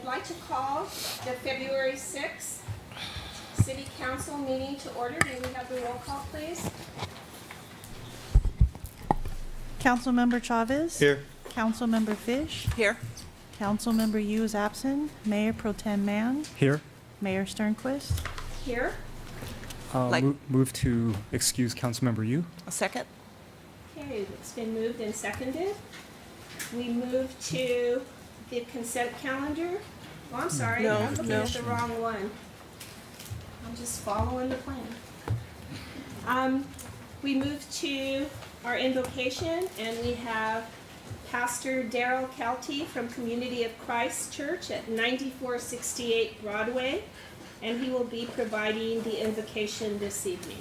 like to call the February 6th City Council meeting to order. May we have the roll call, please? Councilmember Chavez? Here. Councilmember Fish? Here. Councilmember Yu is absent. Mayor Pro Tem Mann? Here. Mayor Sternquist? Here. Move to excuse Councilmember Yu. A second? Okay, it's been moved and seconded. We move to the consent calendar. Oh, I'm sorry, No, I'm looking no. at the wrong one. I'm just following the plan. We move to our invocation, and we have Pastor Darrell Kelty from Community of Christ Church at 9468 Broadway, and he will be providing the invocation this evening.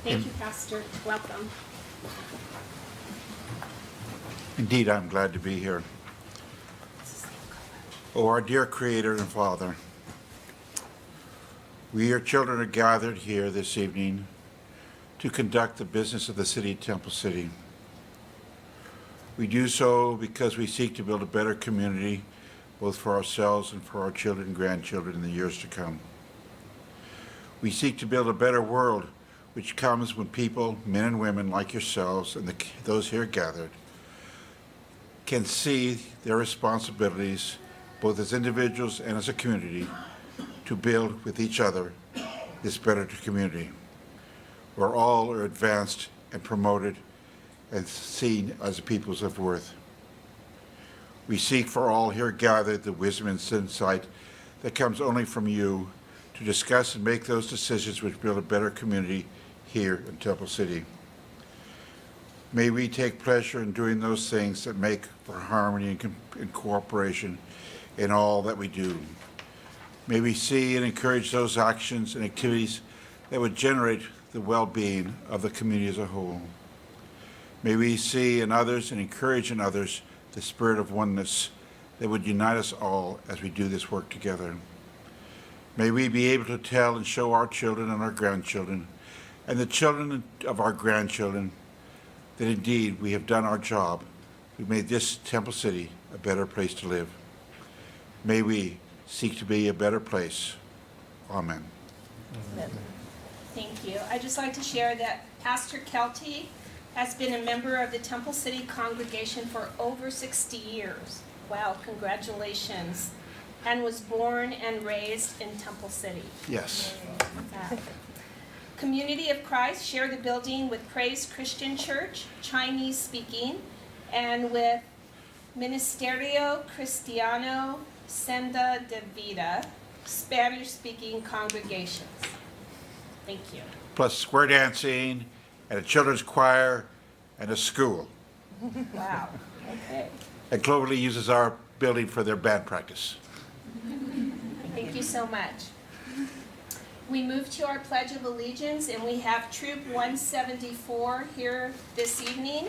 Thank you, Pastor. Welcome. Indeed, I'm glad to be here. Oh, our dear Creator and Father, we, your children, are gathered here this evening to conduct the business of the city of Temple City. We do so because we seek to build a better community, both for ourselves and for our children and grandchildren in the years to come. We seek to build a better world, which comes when people, men and women like yourselves and those here gathered, can see their responsibilities, both as individuals and as a community, to build with each other this better community, where all are advanced and promoted and seen as peoples of worth. We seek for all here gathered the wisdom and insight that comes only from you to discuss and make those decisions which build a better community here in Temple City. May we take pleasure in doing those things that make for harmony and cooperation in all that we do. May we see and encourage those actions and activities that would generate the well-being of the community as a whole. May we see in others and encourage in others the spirit of oneness that would unite us all as we do this work together. May we be able to tell and show our children and our grandchildren and the children of our grandchildren that indeed we have done our job. We've made this Temple City a better place to live. May we seek to be a better place. Amen. Thank you. I'd just like to share that Pastor Kelty has been a member of the Temple City congregation for over 60 years. Wow, congratulations. And was born and raised in Temple City. Yes. Community of Christ share the building with Praise Christian Church, Chinese speaking, and with Ministerio Cristiano Senda de Vida, Spanish speaking congregations. Thank you. Plus square dancing and a children's choir and a school. Wow. Okay. And Cloverly uses our building for their band practice. Thank you so much. We move to our Pledge of Allegiance, and we have Troop 174 here this evening.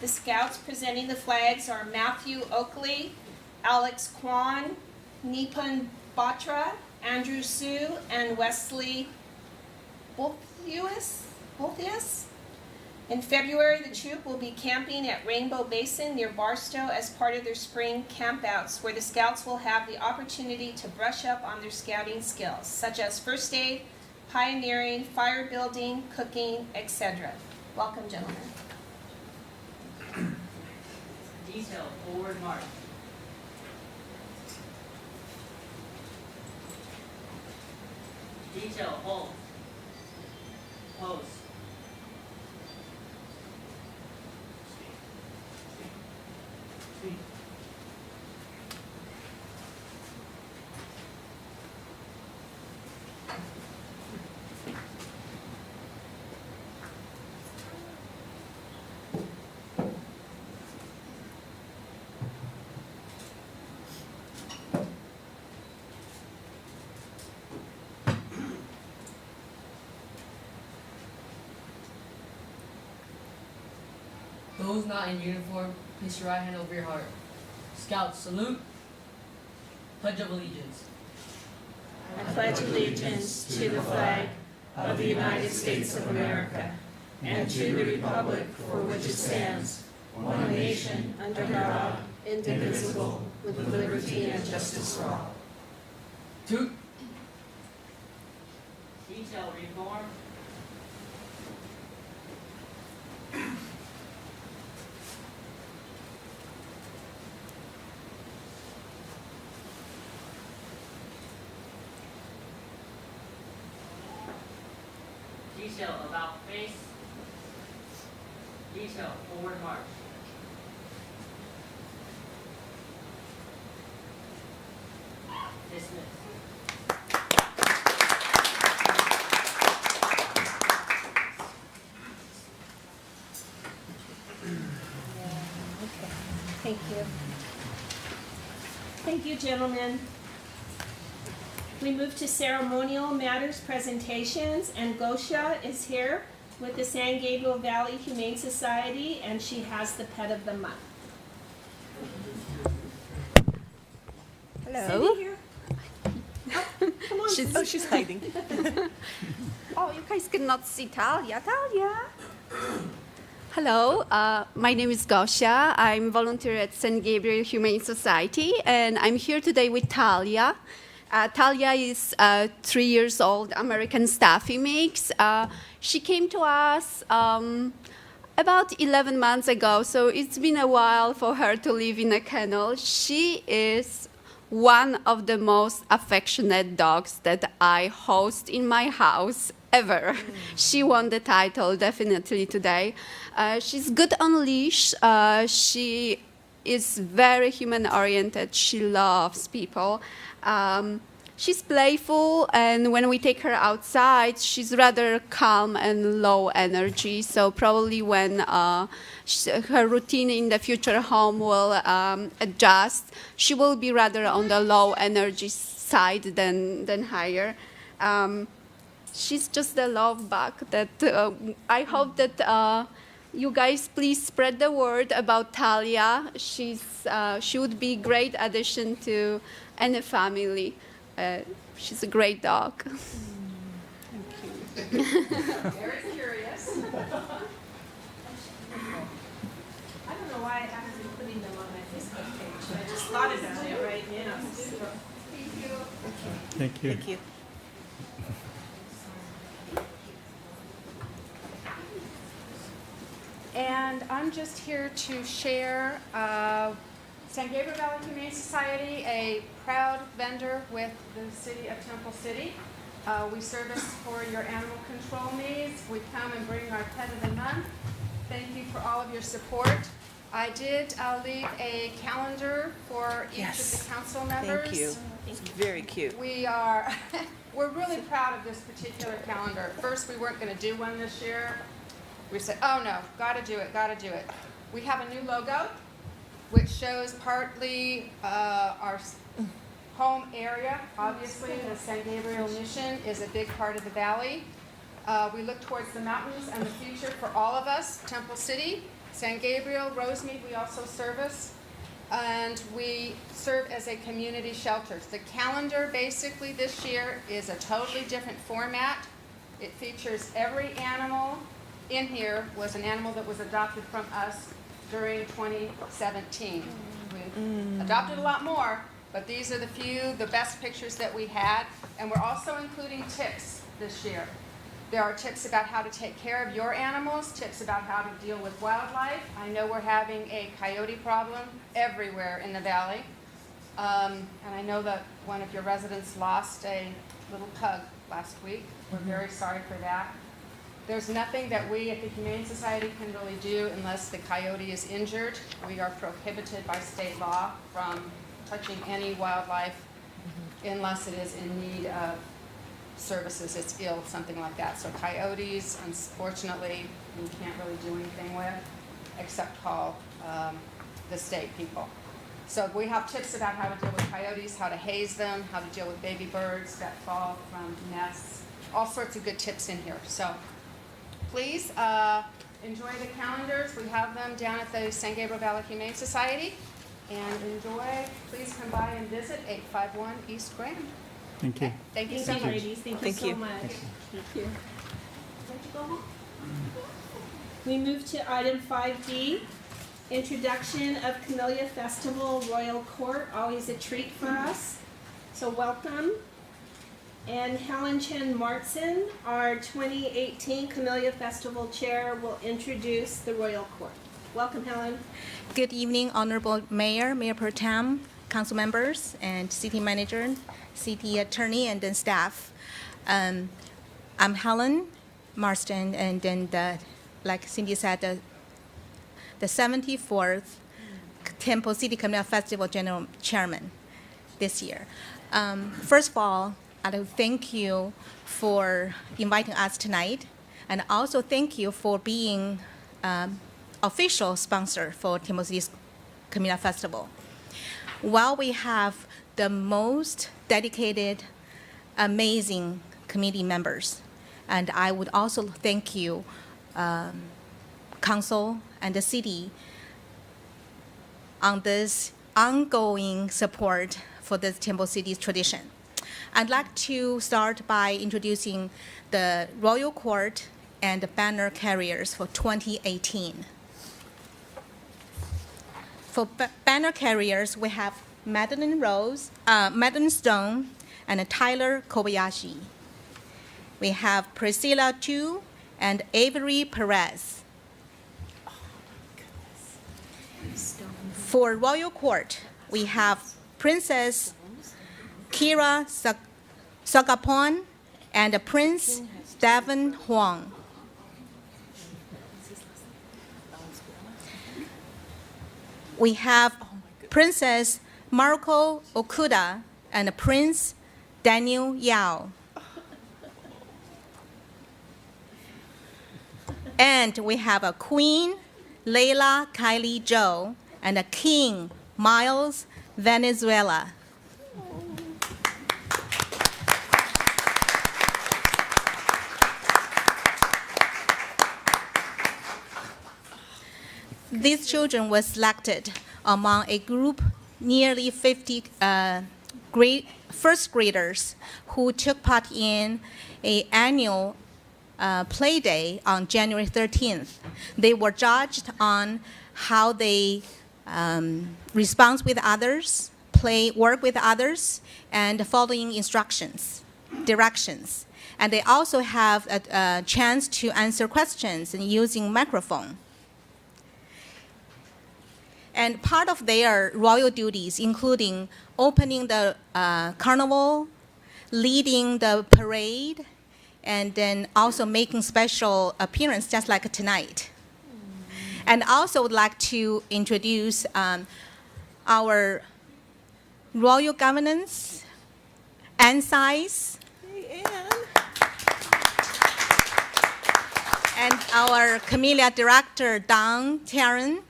The Scouts presenting the flags are Matthew Oakley, Alex Kwan, Nipun Batra, Andrew Sue, and Wesley Bolthius. In February, the troop will be camping at Rainbow Basin near Barstow as part of their spring campouts, where the Scouts will have the opportunity to brush up on their scouting skills, such as first aid, pioneering, fire building, cooking, etc. Welcome, gentlemen. Detail, forward march. Detail, hold. Pose. Speak. Those not in uniform, place your right hand over your heart. Scouts, salute. Pledge of Allegiance. I pledge allegiance to the flag of the United States of America and to the republic for which it stands, one nation, under God, indivisible, with liberty and justice for all. Two. Detail reform. Detail about face. Detail forward march. Dismiss. Okay, thank you. Thank you, gentlemen. We move to ceremonial matters presentations, and Gosha is here with the San Gabriel Valley Humane Society, and she has the pet of the month. Hello. Cindy here. Oh, come on, She's, Cindy. she's hiding. Oh, you guys cannot see Talia. Talia. Hello, my name is Gosha. I'm volunteer at San Gabriel Humane Society, and I'm here today with Talia. Talia is 3 years old, American Staffy mix. She came to us about 11 months ago, so it's been a while for her to live in a kennel. She is one of the most affectionate dogs that I host in my house ever. She won the title definitely today. She's good on leash. She is very human oriented. She loves people. She's playful, and when we take her outside, she's rather calm and low energy. So probably when her routine in the future home will adjust, she will be rather on the low energy side than higher. She's just a love bug that I hope that you guys please spread the word about Talia. She would be great addition to any family. She's a great dog. Very curious. I don't know why I haven't been putting them on my Facebook page, but I just thought about it right now. Thank you. Thank you. And I'm just here to share San Gabriel Valley Humane Society, a proud vendor with the city of Temple City. We service for your animal control needs. We come and bring our pet of the month. Thank you for all of your support. I did leave a calendar for each Yes. of the council members. Thank you. It's very cute. We're really proud of this particular calendar. First, we weren't going to do one this year. We said, oh no, gotta do it. We have a new logo, which shows partly our home area. Obviously, the San Gabriel mission is a big part of the valley. We look towards the mountains and the future for all of us, Temple City, San Gabriel, Rosemead, we also service. And we serve as a community shelter. The calendar basically this year is a totally different format. It features every animal in here was an animal that was adopted from us during 2017. We adopted a lot more, but these are the best pictures that we had. And we're also including tips this year. There are tips about how to take care of your animals, tips about how to deal with wildlife. I know we're having a coyote problem everywhere in the valley. And I know that one of your residents lost a little pug last week. We're very sorry for that. There's nothing that we at the Humane Society can really do unless the coyote is injured. We are prohibited by state law from touching any wildlife unless it is in need of services, it's ill, something like that. So coyotes, unfortunately, we can't really do anything with except call the state people. So we have tips about how to deal with coyotes, how to haze them, how to deal with baby birds that fall from nests, all sorts of good tips in here. So please enjoy the calendars. We have them down at the San Gabriel Valley Humane Society. And enjoy. Please come by and visit 851 East Grand. Thank you. Thank you so Thank you, much. ladies. Thank you Thank so you. much. Thank you. Ready to go home? We move to item 5D, Introduction of Camellia Festival Royal Court, always a treat for us. So welcome. And Helen Chen Martson, our 2018 Camellia Festival Chair, will introduce the Royal Court. Welcome, Helen. Good evening, Honorable Mayor, Mayor Pro Tem, council members, and city manager, city attorney, and then staff. I'm Helen Marston, and then like Cindy said, the 74th Temple City Camellia Festival General Chairman this year. First of all, I'd like to thank you for inviting us tonight, and also thank you for being official sponsor for Temple City's Camellia Festival. While we have the most dedicated, amazing committee members, and I would also thank you, council and the city, on this ongoing support for this Temple City's tradition. I'd like to start by introducing the Royal Court and the banner carriers for 2018. For banner carriers, we have Madeline Stone and Tyler Kobayashi. We have Priscilla Tu and Avery Perez. For Royal Court, we have Princess Kira Sagapon and Prince Devon Huang. We have Princess Mariko Okuda and Prince Daniel Yao. And we have a Queen Leila Kylie Joe and a King Miles Venezuela. These children were selected among a group nearly 50 first graders who took part in an annual play day on January 13th. They were judged on how they respond with others, work with others, and following directions. And they also have a chance to answer questions and using microphone. And part of their royal duties, including opening the carnival, leading the parade, and then also making special appearance, just like tonight. And also would like to introduce our royal governance, Anne Size, and our Camellia director, Don Taryn,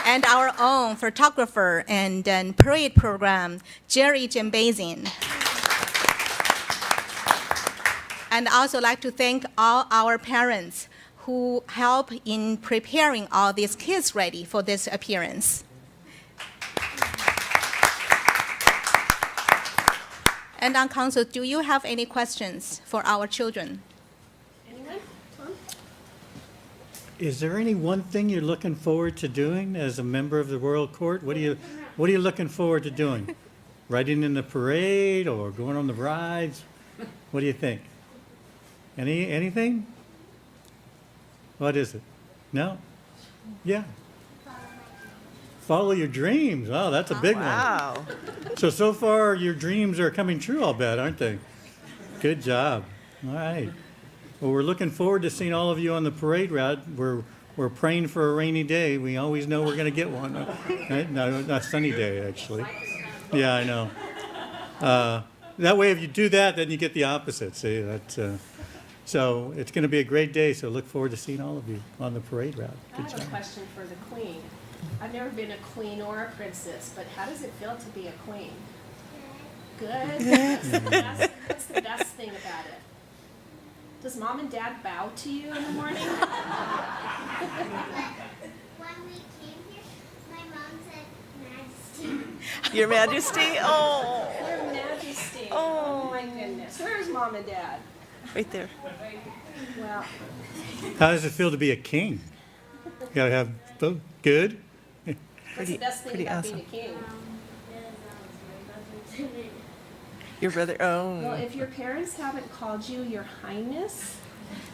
and our own photographer and parade program, Jerry Jambazin. And also like to thank all our parents who help in preparing all these kids ready for this appearance. And on council, do you have any questions for our children? Anyone? Tom? Is there any one thing you're looking forward to doing as a member of the Royal Court? What are you looking forward to doing? Riding in the parade or going on the rides? What do you think? Anything? What is it? No? Yeah. Follow your dreams. Wow, that's a big one. So far your dreams are coming true, I'll bet, aren't they? Good job. All right. Well, we're looking forward to seeing all of you on the parade route. We're praying for a rainy day. We always know we're going to get one. Right? No, not a sunny day, actually. Yeah, I know. That way, if you do that, then you get the opposite. See, that's... So it's going to be a great day, so look forward to seeing all of you on the parade route. Good I have a question for the queen. I've never been a queen or a princess, but how does it feel to be a queen? Good? What's the best thing about it? Does mom and dad bow to you in the morning? When we came here, my mom said, Majesty. Your Majesty? Oh, Your Majesty. Oh. My goodness. Where's mom and dad? right there. Well, How does it feel to be a king? gotta have both. Good. What's the best thing pretty about awesome. being a king? Your brother, Well, oh. if your parents haven't called you Your Highness,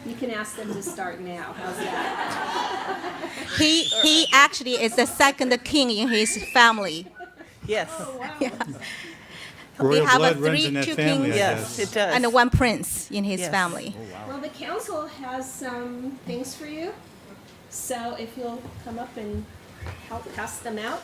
you can ask them to start now. How's that? He actually is the second king in his family. Yes. Yeah. Royal we have blood runs three in that two family, I kings Yes, guess. it does. and one prince in his Yes. family. Well, the council has some things for you. So if you'll come up and help pass them out.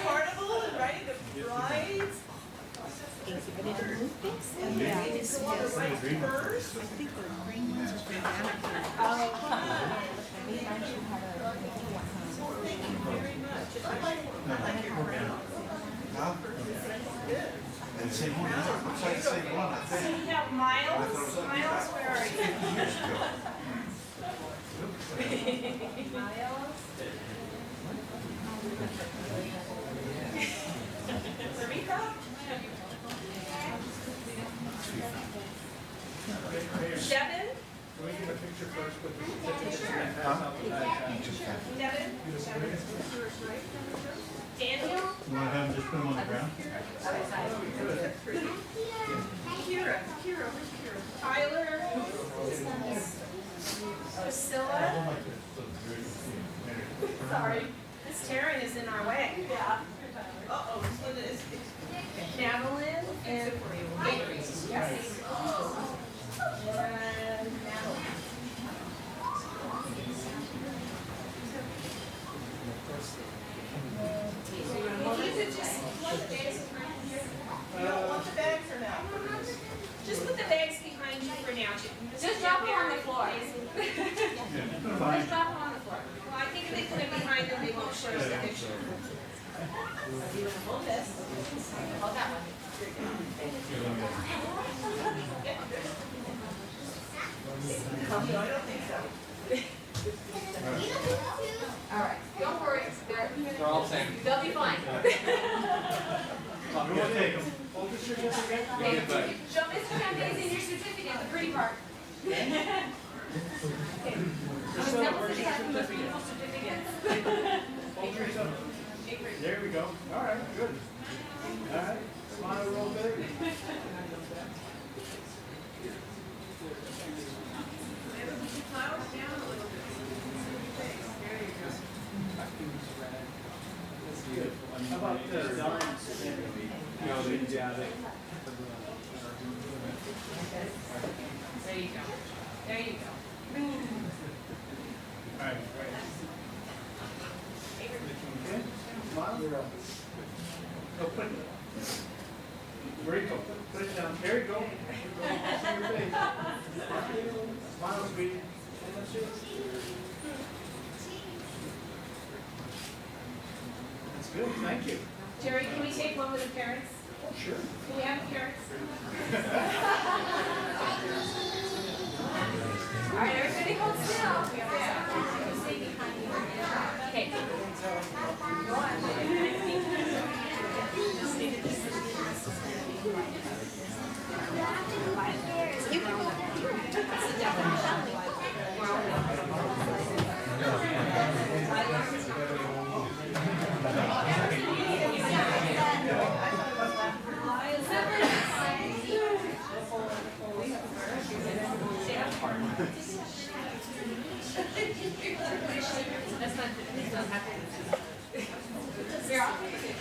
Carnival and riding the rides. We have Miles. Miles, where are you? Miles. Devin? Devin? Daniel? You wanna have them just put them on the ground? Tyler? Priscilla? Sorry, Miss Taryn is in our way. Yeah. Uh-oh, Madeline and Avery. Yes. And Madeline. If you could just put the bags behind you. You don't want the bags or no? Just put the bags behind you for now. Just drop them on the floor. Just drop them on the floor. Well, I think if they put it behind them, they won't show us the picture. Hold this. Hold that one. No, I don't think so. All right, don't worry. They're all safe. They'll be fine. Okay, show Mr. Campazzi your certificate, the pretty part. Okay. Beautiful certificates. There we go. All right, good. All right, smile a little bit. How about this? There you go. There you go. All right. Okay. Smile. Oh, put it. Where you go? Put it down. There you go. Smile, sweetie. That's good. Thank you. Jerry, can we take one with the parents? Sure. Can we have the parents? All right, everybody hold still. Okay. Go on. You can go. That's a definite. That's not happening. Here, I'll take it.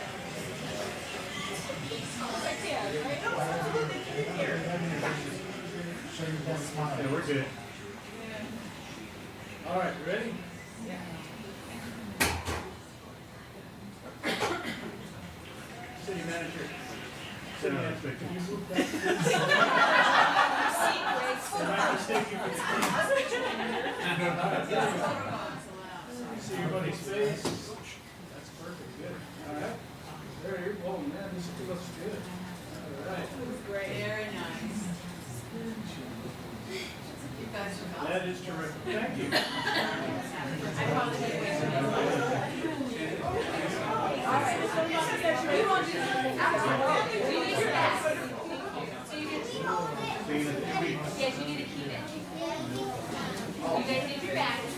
Yeah, we're good. All right, you ready? City manager. City manager. Can you move that? See your buddy's face. That's perfect. Good. All right. There you go. Oh man, this looks good. All right. Great. Very nice. That is terrific. Thank you. I probably did way too much. Yes, you need to keep it. You guys need your bags.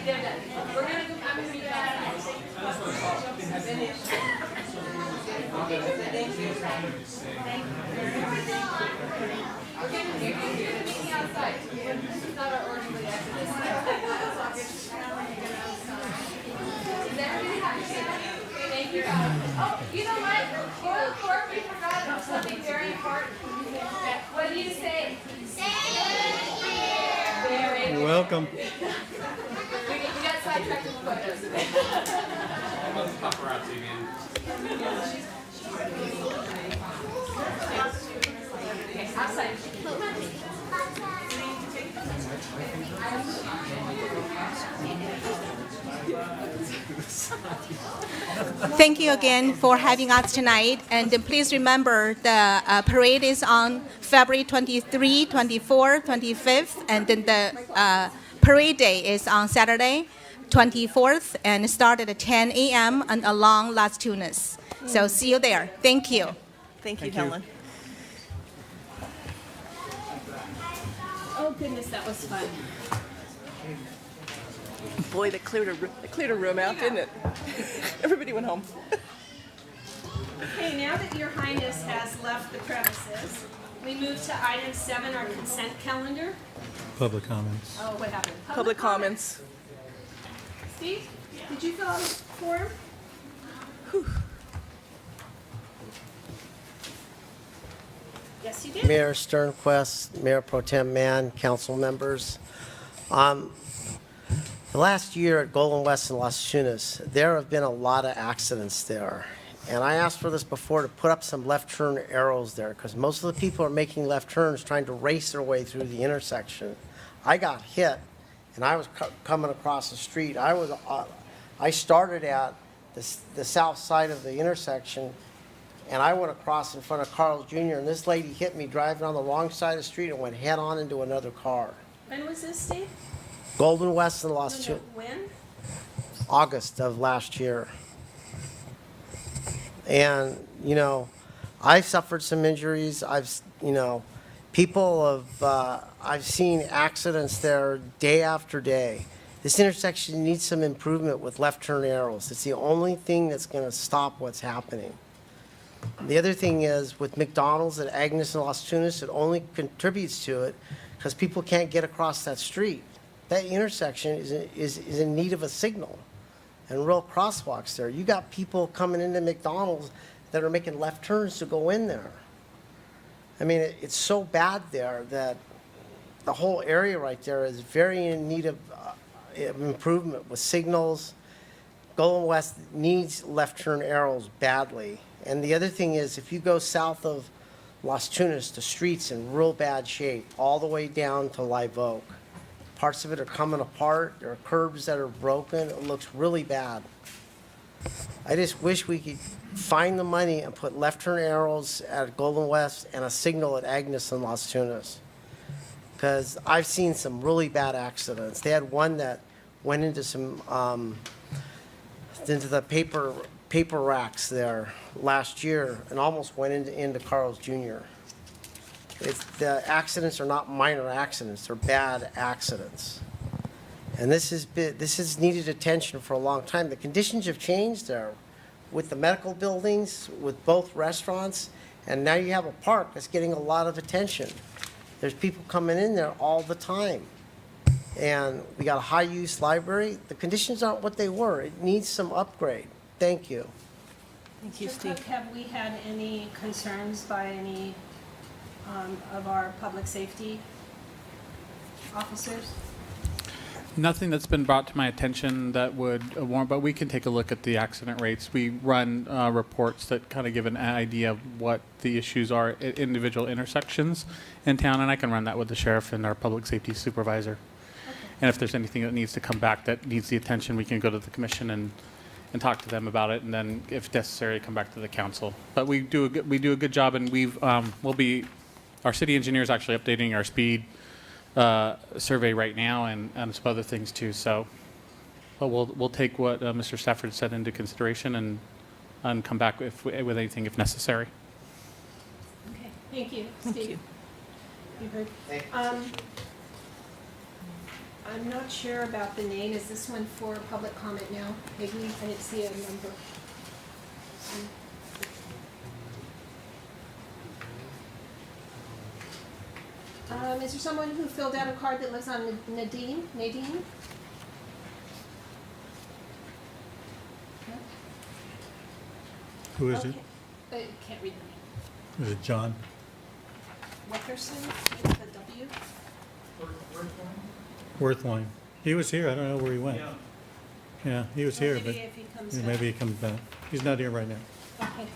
They're done. We're gonna go, I'm gonna be back. Thank you. Oh, you know what? Before we forgot something very important. What do you say? Very You're welcome. We got sidetracked with photos. Paparazzi, man. Okay, outside. Thank you again for having us tonight. And please remember the parade is on February 23, 24, 25th. And then the parade day is on Saturday, 24th, and start at 10 a.m. and along Las Tunas. So see you there. Thank you. Thank you, Thank you. Helen. Oh goodness, that was fun. Boy, they cleared a room out, didn't it? Everybody went home. Okay, now that Your Highness has left the premises, we move to item 7, our consent calendar. Public comments. Oh, what happened? Public comments. Steve, did you fill out a form? Yes, you did. Mayor Sternquist, Mayor Pro Tem Mann, council members. The last year at Golden West and Las Tunas, there have been a lot of accidents there. And I asked for this before to put up some left turn arrows there because most of the people are making left turns trying to race their way through the intersection. I got hit and I was coming across the street. I started at the south side of the intersection and I went across in front of Carl's Jr. and this lady hit me driving on the wrong side of the street and went head on into another car. When was this, Steve? Golden West and Las Tunas, When? August of last year. And, you know, I've suffered some injuries. I've seen accidents there day after day. This intersection needs some improvement with left turn arrows. It's the only thing that's going to stop what's happening. The other thing is with McDonald's at Agnes and Las Tunas, it only contributes to it because people can't get across that street. That intersection is in need of a signal and real crosswalks there. You got people coming into McDonald's that are making left turns to go in there. I mean, it's so bad there that the whole area right there is very in need of improvement with signals. Golden West needs left turn arrows badly. And the other thing is, if you go south of Las Tunas, the street's in real bad shape, all the way down to Live Oak. Parts of it are coming apart. There are curbs that are broken. It looks really bad. I just wish we could find the money and put left turn arrows at Golden West and a signal at Agnes and Las Tunas. Because I've seen some really bad accidents. They had one that went into into the paper racks there last year and almost went into Carl's Jr. The accidents are not minor accidents, they're bad accidents. And this has needed attention for a long time. The conditions have changed there with the medical buildings, with both restaurants, and now you have a park that's getting a lot of attention. There's people coming in there all the time. And we got a high-use library. The conditions aren't what they were. It needs some upgrade. Thank you. Thank you, Mr. Steve. Cook, have we had any concerns by any of our public safety officers? Nothing that's been brought to my attention that would warrant, but we can take a look at the accident rates. We run reports that kind of give an idea of what the issues are at individual intersections in town, and I can run that with the sheriff and our public safety supervisor. Okay. And if there's anything that needs to come back that needs the attention, we can go to the commission and talk to them about it, and then if necessary, come back to the council. But we do a good job, and our city engineer is actually updating our speed survey right now and some other things too. So But we'll take what Mr. Stafford said into consideration and come back with anything if necessary. Okay, thank you, Steve. You heard. I'm not sure about the name. Is this one for public comment now? Peggy, I didn't see a number. Is there someone who filled out a card that lives on Nadine? Nadine? Who is it? Okay. Can't read the name. Is it John? Wickerson, with a W? Worthwine. He was here. I don't know where he went. Yeah, he was here, Maybe but if he comes back. maybe he comes back. He's not here right now. Okay.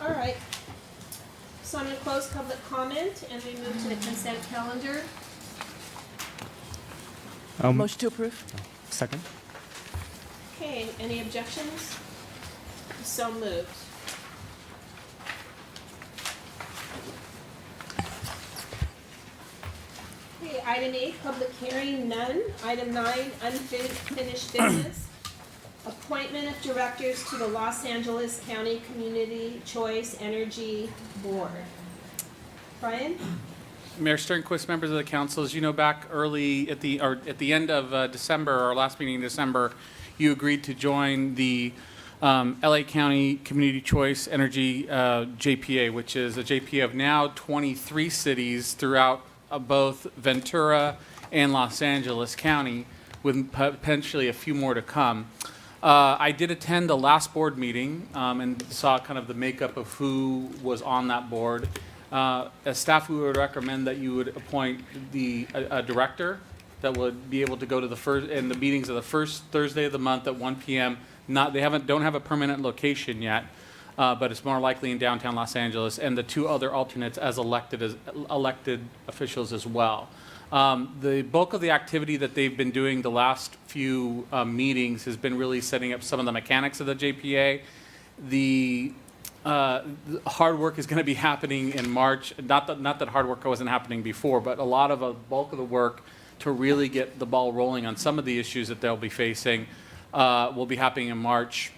All right. So I'm going to close public comment and we move to the consent calendar. Motion to approve? Second? Okay, any objections? So moved. Okay, item 8, public hearing, none. Item 9, unfinished business. Appointment of directors to the Los Angeles County Community Choice Energy Board. Brian? Mayor Sternquist, members of the council, as you know, back early at the end of December, our last meeting in December, you agreed to join the LA County Community Choice Energy JPA, which is a JPA of now 23 cities throughout both Ventura and Los Angeles County, with potentially a few more to come. I did attend the last board meeting and saw kind of the makeup of who was on that board. As staff, we would recommend that you would appoint a director that would be able to go to the meetings of the first Thursday of the month at 1 p.m. Don't have a permanent location yet, but it's more likely in downtown Los Angeles, and the 2 other alternates as elected officials as well. The bulk of the activity that they've been doing the last few meetings has been really setting up some of the mechanics of the JPA. The hard work is going to be happening in March. Not that hard work wasn't happening before, but a lot of the bulk of the work to really get the ball rolling on some of the issues that they'll be facing will be happening in March,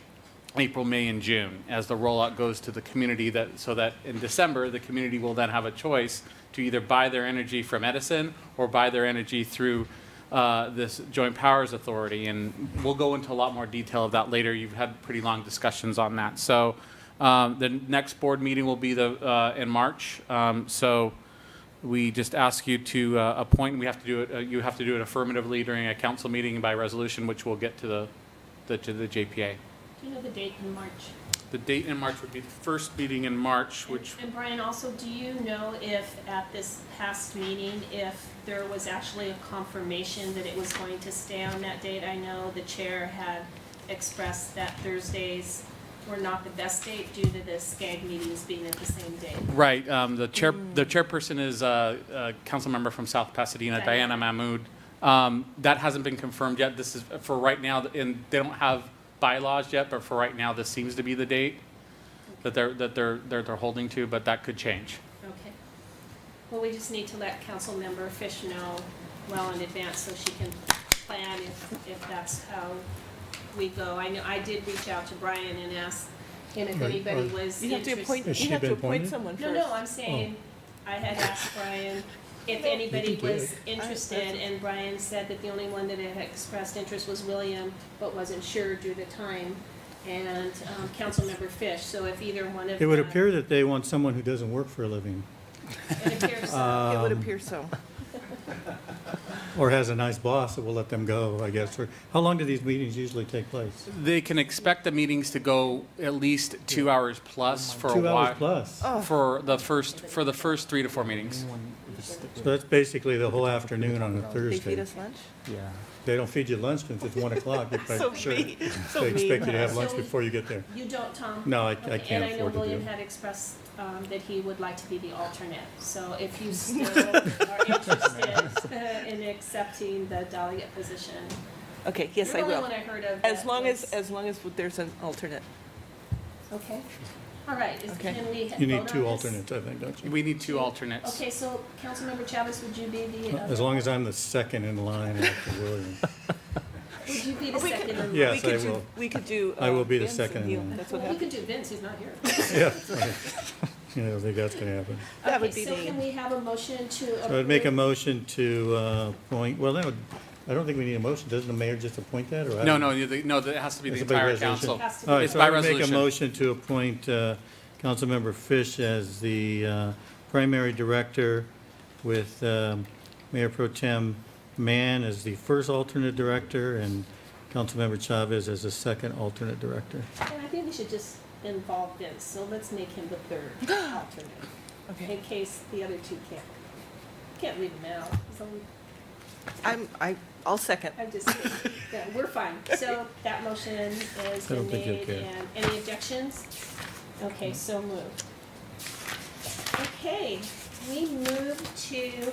April, May, and June as the rollout goes to the community, so that in December the community will then have a choice to either buy their energy from Edison or buy their energy through this Joint Powers Authority. And we'll go into a lot more detail of that later. You've had pretty long discussions on that. So the next board meeting will be in March. So we just ask you to appoint. We have to do it. You have to do it affirmatively during a council meeting by resolution, which we'll get to the JPA. Do you know the date in March? The date in March would be the first meeting in March, which... And Brian, also, do you know if at this past meeting, if there was actually a confirmation that it was going to stay on that date? I know the chair had expressed that Thursdays were not the best date due to the SCAG meetings being at the same date. Right. The chairperson is a council member from South Pasadena, Diana Mahmood. That hasn't been confirmed yet. This is for right now, and they don't have bylaws yet, but for right now, this seems to be the date that they're holding to, but that could change. Okay. Well, we just need to let council member Fish know well in advance so she can plan if that's how we go. I know I did reach out to Brian and ask him if anybody was You have to interested. appoint someone first. No, I'm saying I had asked Brian if anybody was interested, and Brian said that the only one that had expressed interest was William, but wasn't sure due to time, and Councilmember Fish. So if either one of It would them- appear that they want someone who doesn't work for a living. It appears so. It would appear so. Or has a nice boss that will let them go, I guess. Or how long do these meetings usually take place? They can expect the meetings to go at least 2 hours plus for a 2 while. hours plus. For the first 3 to 4 meetings. So that's basically the whole afternoon on a They Thursday. feed us lunch? Yeah. They don't feed you lunch since it's 1 o'clock. So mean. So They expect mean. you to have lunch So before you get there. You don't, Tom? No, I Okay, can't afford to And I know do William it. had expressed that he would like to be the alternate. So if you still are interested in accepting the delegate position. Okay, yes, I You're the will. only one I heard of. As that long was- as there's an alternate. Okay. All right. Okay. Can we You vote need on 2 this? alternates, I think, don't you? We need 2 alternates. Okay, so Councilmember Chavez, would you be the? As long as I'm the second in line after William. Would you be the second? on Yes, We could I do- will. We could do. I will be the Vince second and you. in that. That's what Well, we happened. could do Vince, he's not here. Yeah. I don't think that's going to happen. That would Okay, be so can the, we have a motion to approve? So I'd make a motion to appoint, well, that would, I don't think we need a motion. Doesn't the mayor just appoint that, or? I No, don't- no, it has to be the It's a by entire resolution. council. Has to be. All right, It's so by I would make a resolution. motion to appoint Councilmember Fish as the primary director with Mayor Pro Tem Mann as the first alternate director and Councilmember Chavez as the second alternate director. And I think we should just involve Vince, so let's make him the third alternate, okay. in case the other two can't leave him out. So I'll second. I'm just, yeah, we're fine. So that motion has I been don't think you'll made, care. and any objections? Okay, so moved. Okay, we move to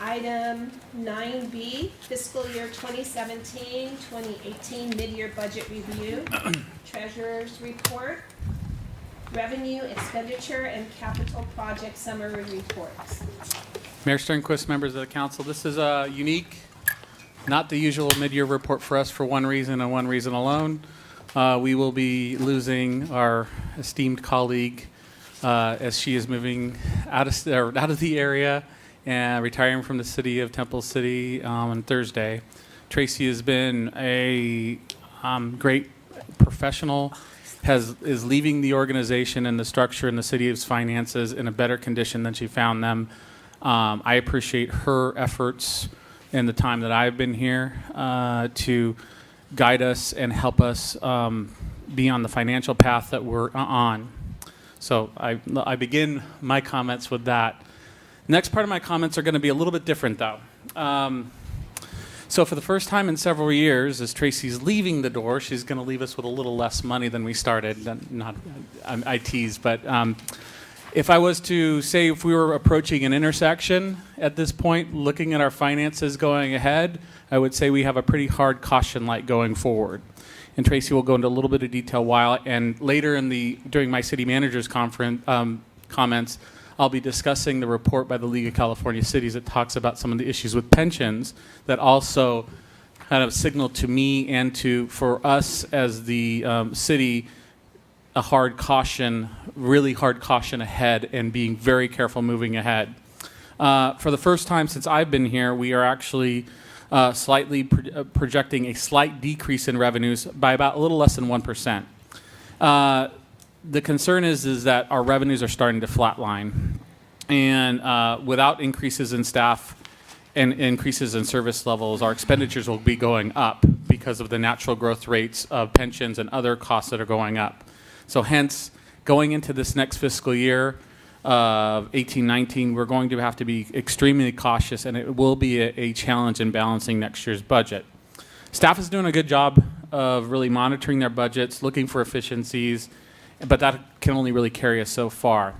item 9B, fiscal year 2017, 2018 mid-year budget review, treasurer's report, revenue, expenditure, and capital project summary reports. Mayor Sternquist, members of the council, this is a unique, not the usual mid-year report for us for one reason and one reason alone. We will be losing our esteemed colleague as she is moving out of the area and retiring from the city of Temple City on Thursday. Tracy has been a great professional, is leaving the organization and the structure and the city's finances in a better condition than she found them. I appreciate her efforts in the time that I've been here to guide us and help us be on the financial path that we're on. So I begin my comments with that. Next part of my comments are going to be a little bit different, though. So for the first time in several years, as Tracy's leaving the door, she's going to leave us with a little less money than we started. I tease, but if I was to say if we were approaching an intersection at this point, looking at our finances going ahead, I would say we have a pretty hard caution light going forward. And Tracy will go into a little bit of detail and later during my city manager's conference comments, I'll be discussing the report by the League of California Cities that talks about some of the issues with pensions that also kind of signal to me and for us as the city a hard caution, really hard caution ahead and being very careful moving ahead. For the first time since I've been here, we are actually slightly projecting a slight decrease in revenues by about a little less than 1%. The concern is that our revenues are starting to flatline, and without increases in staff and increases in service levels, our expenditures will be going up because of the natural growth rates of pensions and other costs that are going up. So hence, going into this next fiscal year of 18-19, we're going to have to be extremely cautious, and it will be a challenge in balancing next year's budget. Staff is doing a good job of really monitoring their budgets, looking for efficiencies, but that can only really carry us so far.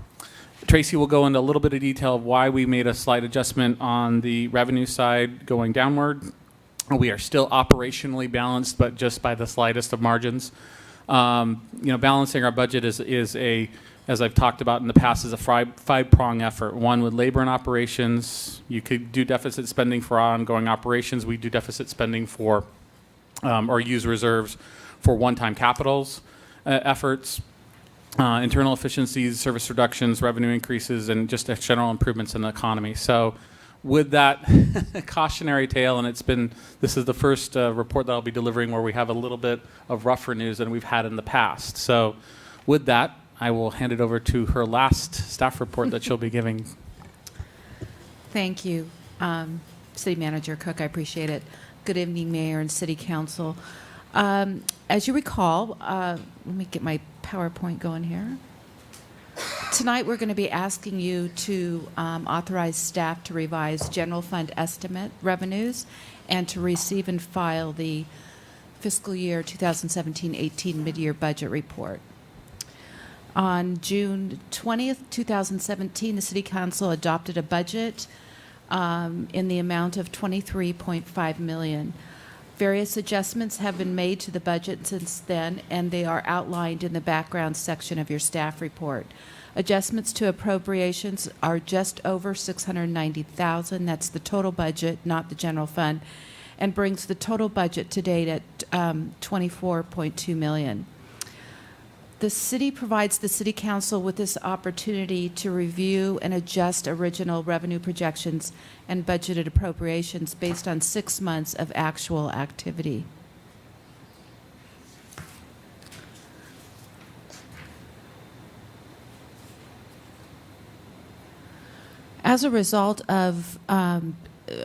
Tracy will go into a little bit of detail of why we made a slight adjustment on the revenue side going downward. We are still operationally balanced, but just by the slightest of margins. Balancing our budget is as I've talked about in the past, is a five-prong effort. One with labor and operations. You could do deficit spending for ongoing operations. We do deficit spending for or use reserves for one-time capitals efforts. Internal efficiencies, service reductions, revenue increases, and just general improvements in the economy. So with that cautionary tale, and this is the first report that I'll be delivering where we have a little bit of rougher news than we've had in the past. So with that, I will hand it over to her last staff report that she'll be giving. Thank you, City Manager Cook. I appreciate it. Good evening, Mayor and City Council. As you recall, let me get my PowerPoint going here. Tonight, we're going to be asking you to authorize staff to revise general fund estimate revenues and to receive and file the fiscal year 2017-18 mid-year budget report. On June 20th, 2017, the City Council adopted a budget in the amount of $23.5 million. Various adjustments have been made to the budget since then, and they are outlined in the background section of your staff report. Adjustments to appropriations are just over $690,000. That's the total budget, not the general fund. and brings the total budget to date at $24.2 million. The city provides the City Council with this opportunity to review and adjust original revenue projections and budgeted appropriations based on 6 months of actual activity. As a result of a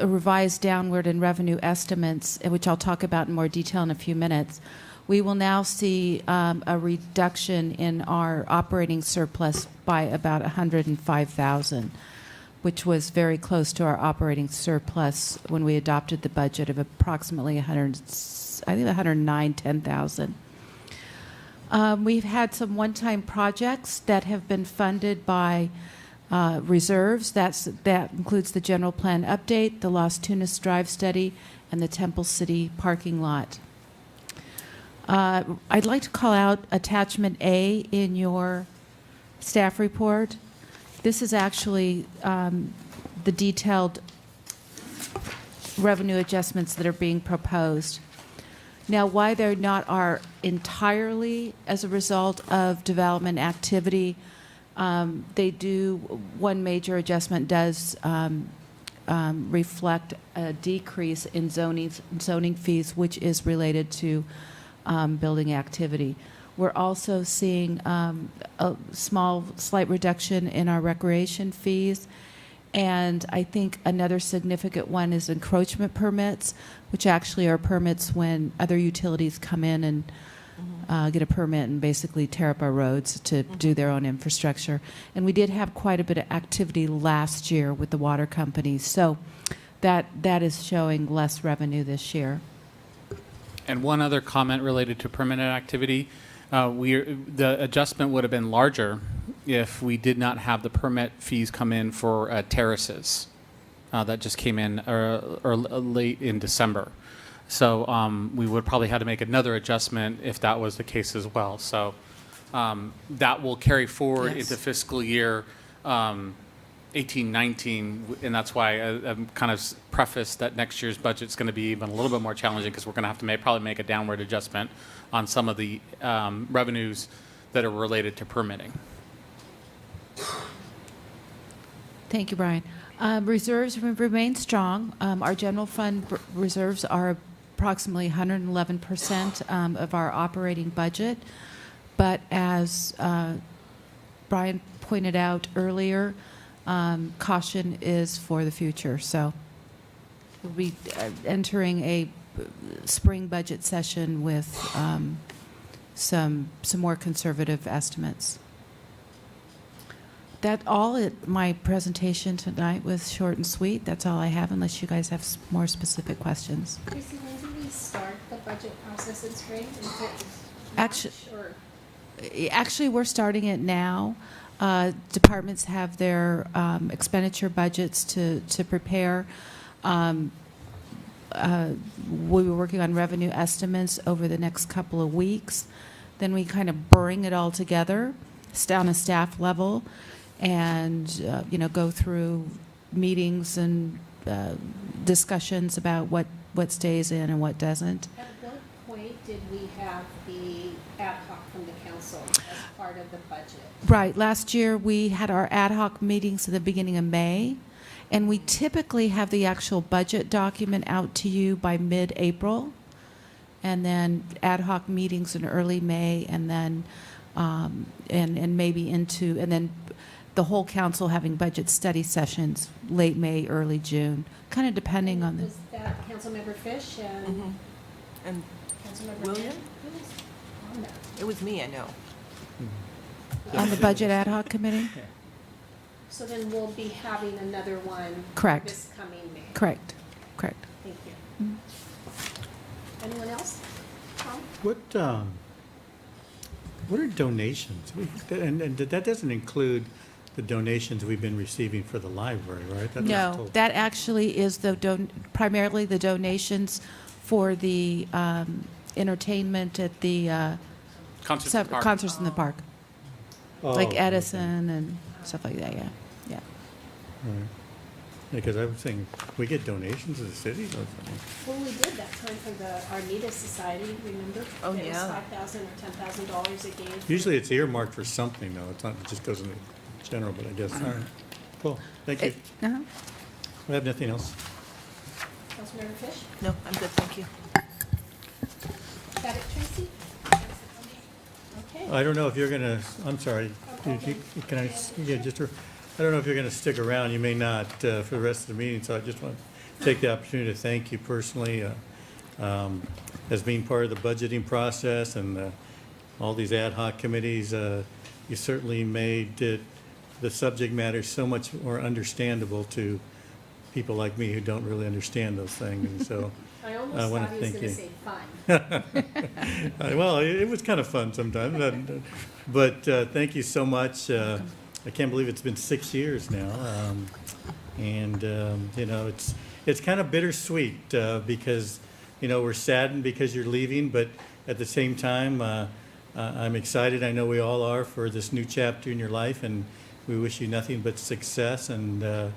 revised downward in revenue estimates, which I'll talk about in more detail in a few minutes, we will now see a reduction in our operating surplus by about $105,000, which was very close to our operating surplus when we adopted the budget of approximately $110,000. We've had some one-time projects that have been funded by reserves. That includes the general plan update, the Las Tunas Drive study, and the Temple City parking lot. I'd like to call out Attachment A in your staff report. This is actually the detailed revenue adjustments that are being proposed. Now, why they're not are entirely as a result of development activity, they do, one major adjustment does reflect a decrease in zoning fees, which is related to building activity. We're also seeing a slight reduction in our recreation fees. And I think another significant one is encroachment permits, which actually are permits when other utilities come in and get a permit and basically tear up our roads to do their own infrastructure. And we did have quite a bit of activity last year with the water companies. So that is showing less revenue this year. And one other comment related to permanent activity. The adjustment would have been larger if we did not have the permit fees come in for terraces that just came in late in December. So we would probably have to make another adjustment if that was the case as well. So that will carry forward into fiscal year 18-19, and that's why I'm kind of prefaced that next year's budget is going to be even a little bit more challenging because we're going to have to probably make a downward adjustment on some of the revenues that are related to permitting. Thank you, Brian. Reserves remain strong. Our general fund reserves are approximately 111% of our operating budget. But as Brian pointed out earlier, caution is for the future. So we'll be entering a spring budget session with some more conservative estimates. My presentation tonight was short and sweet. That's all I have, unless you guys have more specific questions. Tracy, when do we start the budget process in spring? Is it Actually, we're starting it now. Departments have their expenditure budgets to prepare. We were working on revenue estimates over the next couple of weeks. Then we kind of bring it all together on a staff level and go through meetings and discussions about what stays in and what doesn't. At what point did we have the ad hoc from the council as part of the budget? Right. Last year we had our ad hoc meetings at the beginning of May, and we typically have the actual budget document out to you by mid-April, and then ad hoc meetings in early May, and then and maybe into, and then the whole council having budget study sessions late May, early June, kind of depending on the. Was that Councilmember Fish and And Councilmember William? Who was on that? it was me, I know. On the budget ad hoc committee? So then we'll be having another one. Correct. This coming May. Correct. Thank you. Anyone else? Tom? What are donations? And that doesn't include the donations we've been receiving for the library, right? That was No, told- that actually is primarily the donations for the entertainment at the Concerts in the park. concerts in the park, Oh, like okay. Edison and stuff like that. Yeah. Right. Because I was saying, we get donations to the city? Well, we did that time for the Arnita Society, remember? Oh, It was yeah. $5,000 or $10,000 a game. Usually it's earmarked for something, though. It's not, it just goes in the general, but I guess, all right. Cool, thank you. Uh-huh. I have nothing else. Councilmember Fish? No, I'm good, thank you. Got it, Tracy? Okay. I don't know if you're gonna, I'm sorry, Okay. can I, yeah, just, I don't know if you're gonna stick around, you may not, for the rest of the meeting, so I just want to take the opportunity to thank you personally, as being part of the budgeting process and, all these ad hoc committees, you certainly made it, the subject matter so much more understandable to people like me who don't really understand those things, and so. I almost I wanna thought he was thank gonna you. say fun. Well, it was kind of fun sometimes, but thank you so much. I can't believe it's been 6 years now, and you know, it's kind of bittersweet because you know we're saddened because you're leaving, but at the same time, I'm excited. I know we all are for this new chapter in your life, and we wish you nothing but success. And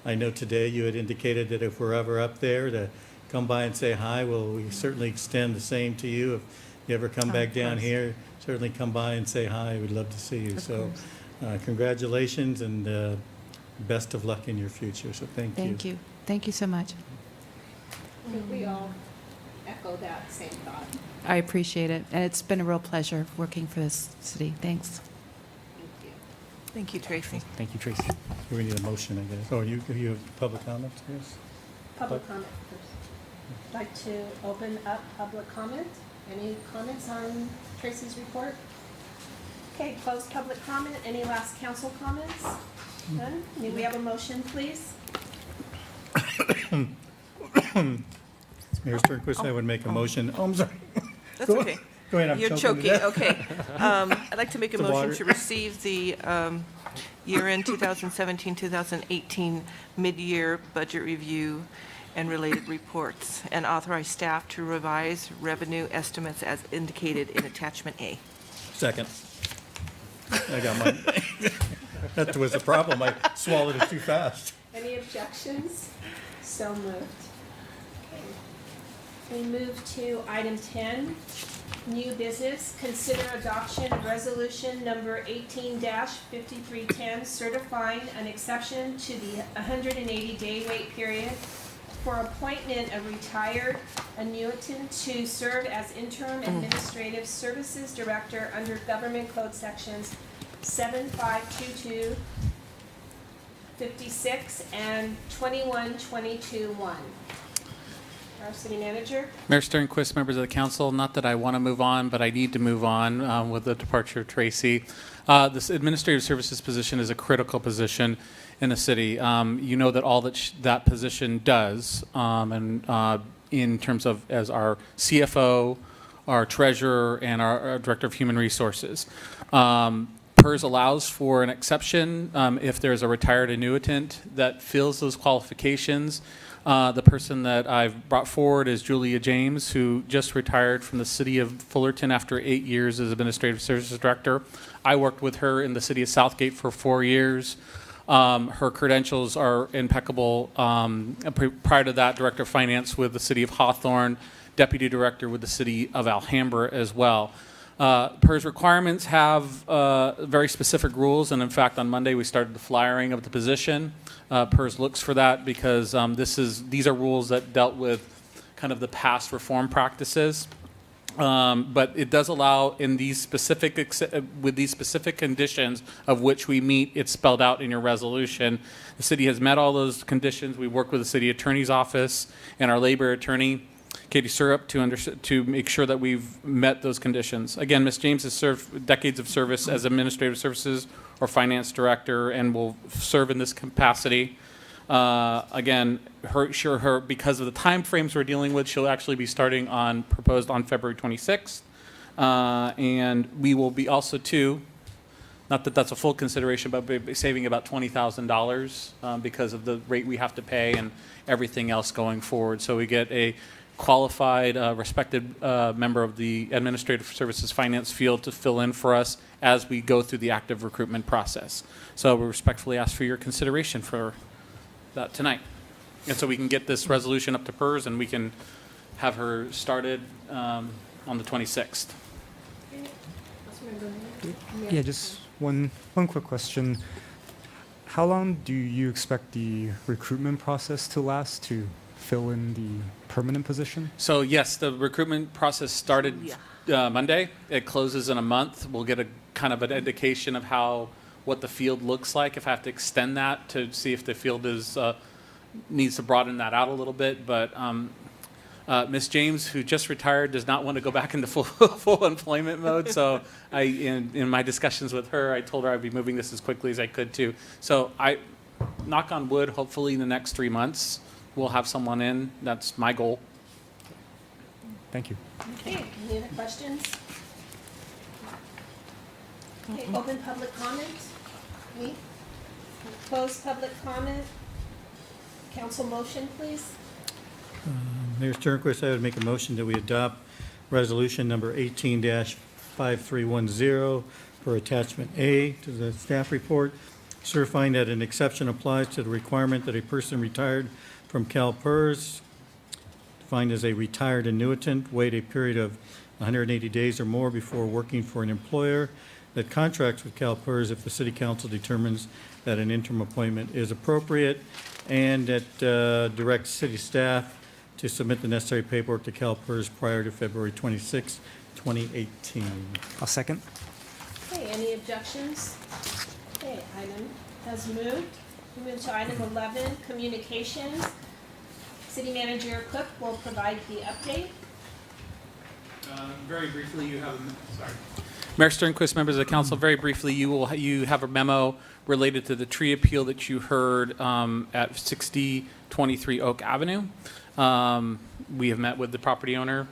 I know today you had indicated that if we're ever up there to come by and say hi, well, we certainly extend the same to you. If you ever come back down here, certainly come by and say hi. We'd love to see you. So congratulations and best of luck in your future. So thank you. Thank you. Thank you so much. I think we all echo that same thought. I appreciate it, and it's been a real pleasure working for this city. Thanks. Thank you. Thank you, Tracy. Thank you, Tracy. We need a motion, I guess. Oh, you have public comments, yes? Public comment first. Like to open up public comment? Any comments on Tracy's report? Okay, closed public comment. Any last council comments? None? May we have a motion, please? Mayor Sternquist, I would make a motion. Oh, I'm sorry. That's Go- okay. Go ahead, I'm You're choking to choking, death. okay. I'd like to make a The motion water. to receive the year-end 2017-2018 mid-year budget review and related reports, and authorize staff to revise revenue estimates as indicated in attachment A. Second. I got mine. That was the problem. I swallowed it too fast. Any objections? So moved. Okay. We move to item 10, new business. Consider adoption of resolution number 18-5310, certifying an exception to the 180-day wait period for appointment of retired annuitant to serve as interim administrative services director under government code sections 7522, 56, and 2122-1. Our city manager. Mayor Sternquist, members of the council, not that I want to move on, but I need to move on with the departure of Tracy. This administrative services position is a critical position in the city. You know that all that that position does, and in terms of as our CFO, our treasurer, and our director of human resources. PERS allows for an exception if there's a retired annuitant that fills those qualifications. The person that I've brought forward is Julia James, who just retired from the city of Fullerton after 8 years as administrative services director. I worked with her in the city of Southgate for 4 years. Her credentials are impeccable. Prior to that, director of finance with the city of Hawthorne, deputy director with the city of Alhambra as well. PERS requirements have very specific rules, and in fact, on Monday we started the flyering of the position. PERS looks for that because these are rules that dealt with kind of the past reform practices. But it does allow in these specific with these specific conditions of which we meet. It's spelled out in your resolution. The city has met all those conditions. We work with the city attorney's office and our labor attorney, Katie Surup, to make sure that we've met those conditions. Again, Ms. James has served decades of service as administrative services or finance director and will serve in this capacity. Again, because of the time frames we're dealing with, she'll actually be starting proposed on February 26th. And we will be also not that that's a full consideration, but we'll be saving about $20,000 because of the rate we have to pay and everything else going forward. So we get a qualified, respected member of the administrative services finance field to fill in for us as we go through the active recruitment process. So we respectfully ask for your consideration for that tonight. And so we can get this resolution up to PERS and we can have her started on the 26th. Yeah, just one quick question. How long do you expect the recruitment process to last to fill in the permanent position? So yes, the recruitment process started Monday. It closes in a month. We'll get a kind of an indication of what the field looks like. If I have to extend that to see if the field needs to broaden that out a little bit, but Ms. James, who just retired, does not want to go back into full employment mode. So in my discussions with her, I told her I'd be moving this as quickly as I could too. So knock on wood, hopefully in the next 3 months, we'll have someone in. That's my goal. Thank you. Okay, any other questions? Okay, open public comment. Me? Closed public comment. Council motion, please. Mayor Sternquist, I would make a motion that we adopt resolution number 18-5310 for attachment A to the staff report, certifying that an exception applies to the requirement that a person retired from CalPERS, defined as a retired annuitant, wait a period of 180 days or more before working for an employer that contracts with CalPERS if the City Council determines that an interim appointment is appropriate, and that directs city staff to submit the necessary paperwork to CalPERS prior to February 26, 2018. I'll second. Okay, any objections? Okay, item has moved. We move to item 11, communications. City Manager Cook will provide the update. Very briefly, you have Mayor Sternquist, members of the council, very briefly, you have a memo related to the tree appeal that you heard at 6023 Oak Avenue. We have met with the property owner.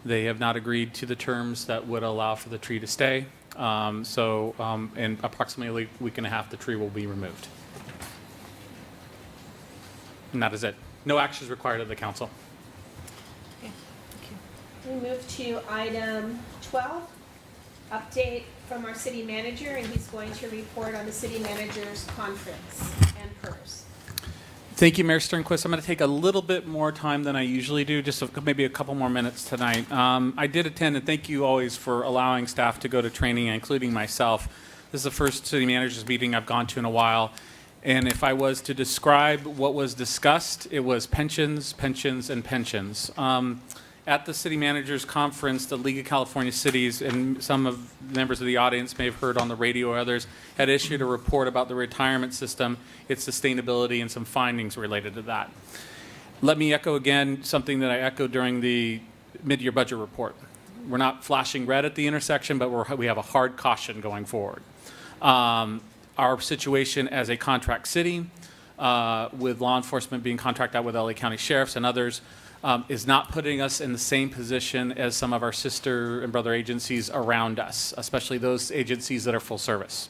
They have not agreed to the terms that would allow for the tree to stay. In approximately a week and a half, the tree will be removed. And that is it. No action is required of the council. Okay, thank you. We move to item 12, update from our city manager, and he's going to report on the city manager's conference and PERS. Thank you, Mayor Sternquist. I'm going to take a little bit more time than I usually do, just maybe a couple more minutes tonight. I did attend, and thank you always for allowing staff to go to training, including myself. This is the first city managers meeting I've gone to in a while. And if I was to describe what was discussed, it was pensions, pensions, and pensions. At the city managers conference, the League of California Cities, and some of members of the audience may have heard on the radio or others, had issued a report about the retirement system, its sustainability, and some findings related to that. Let me echo again something that I echoed during the mid-year budget report. We're not flashing red at the intersection, but we have a hard caution going forward. Our situation as a contract city, with law enforcement being contracted out with LA County sheriffs and others, is not putting us in the same position as some of our sister and brother agencies around us, especially those agencies that are full service.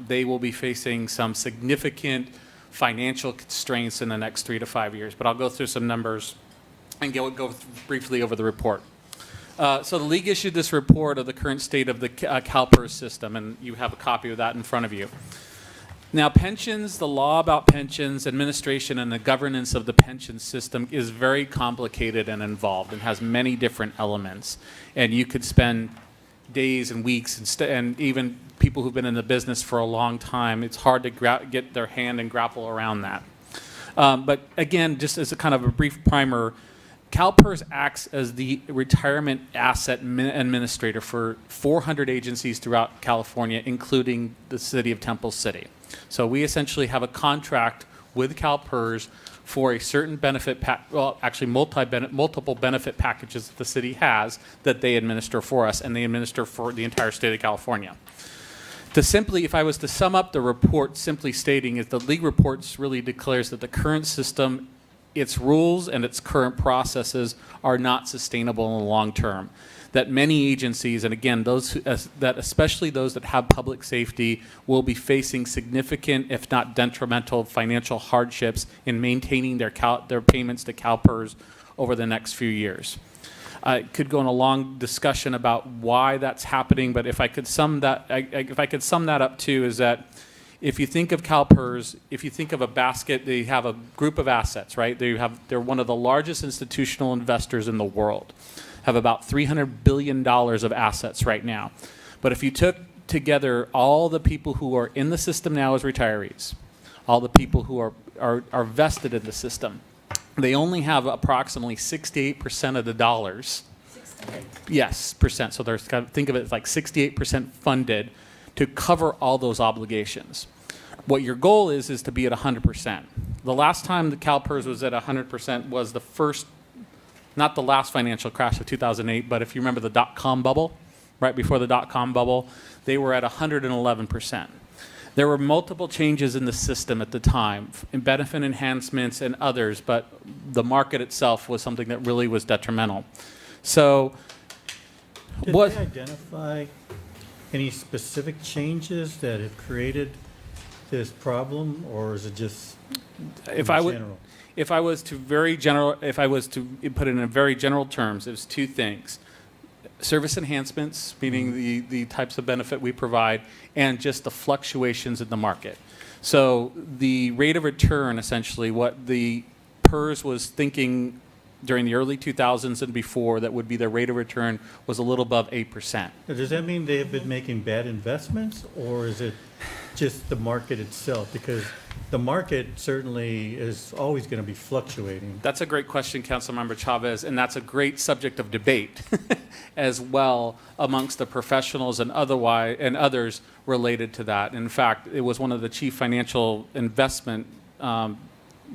They will be facing some significant financial constraints in the next 3 to 5 years, but I'll go through some numbers and go briefly over the report. So the league issued this report of the current state of the CalPERS system, and you have a copy of that in front of you. Now, pensions, the law about pensions, administration, and the governance of the pension system is very complicated and involved and has many different elements. And you could spend days and weeks, and even people who've been in the business for a long time, it's hard to get their hand and grapple around that. But again, just as a kind of a brief primer, CalPERS acts as the retirement asset administrator for 400 agencies throughout California, including the city of Temple City. So we essentially have a contract with CalPERS for a certain benefit, multiple benefit packages that the city has that they administer for us, and they administer for the entire state of California. If I was to sum up the report, simply stating is the league reports really declares that the current system, its rules and its current processes are not sustainable in the long term. That many agencies, and again, especially those that have public safety, will be facing significant, if not detrimental, financial hardships in maintaining their payments to CalPERS over the next few years. I could go in a long discussion about why that's happening, but if I could sum that up too, is that if you think of CalPERS, if you think of a basket, they have a group of assets, right? They're one of the largest institutional investors in the world, have about $300 billion of assets right now. But if you took together all the people who are in the system now as retirees, all the people who are vested in the system, they only have approximately 68% of the dollars. 68. Yes, percent. So there's, think of it as like 68% funded to cover all those obligations. What your goal is to be at 100%. The last time the CalPERS was at 100% was the first, not the last financial crash of 2008, but if you remember the dot-com bubble, right before the dot-com bubble, they were at 111%. There were multiple changes in the system at the time, in benefit enhancements and others, but the market itself was something that really was detrimental. So, Did they identify any specific changes that have created this problem, or is it just general? If I was to put it in very general terms, it was two things: service enhancements, meaning the types of benefit we provide, and just the fluctuations in the market. So the rate of return, essentially, what the PERS was thinking during the early 2000s and before, that would be their rate of return, was a little above 8%. Does that mean they have been making bad investments, or is it just the market itself? Because the market certainly is always going to be fluctuating. That's a great question, Councilmember Chavez, and that's a great subject of debate as well amongst the professionals and others related to that. In fact, it was one of the chief financial investment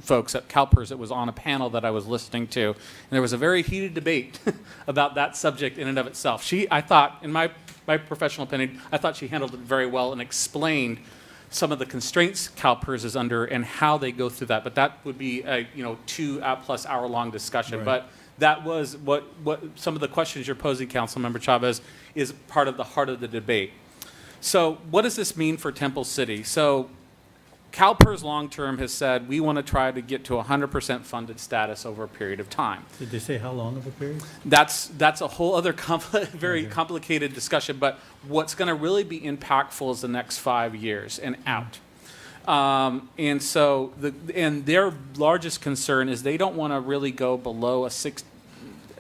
folks at CalPERS that was on a panel that I was listening to, and there was a very heated debate about that subject in and of itself. I thought, in my professional opinion, I thought she handled it very well and explained some of the constraints CalPERS is under and how they go through that. But that would be a 2+ hour long discussion. Right. But that was what some of the questions you're posing, Councilmember Chavez, is part of the heart of the debate. So what does this mean for Temple City? So CalPERS long-term has said we want to try to get to 100% funded status over a period of time. Did they say how long of a period? That's a whole other very complicated discussion, but what's going to really be impactful is the next 5 years and out. And so their largest concern is they don't want to really go below a 6.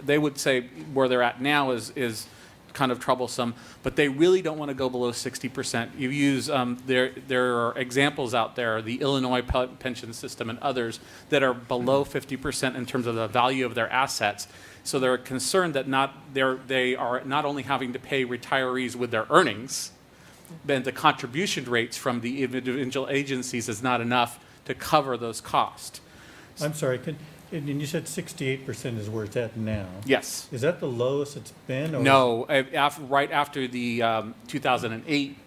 They would say where they're at now is kind of troublesome, but they really don't want to go below 60%. You use there are examples out there, the Illinois pension system and others that are below 50% in terms of the value of their assets. So they're concerned that they are not only having to pay retirees with their earnings, but the contribution rates from the individual agencies is not enough to cover those costs. I'm sorry, and you said 68% is where it's at now. Yes. Is that the lowest it's been? Or No, right after the 2008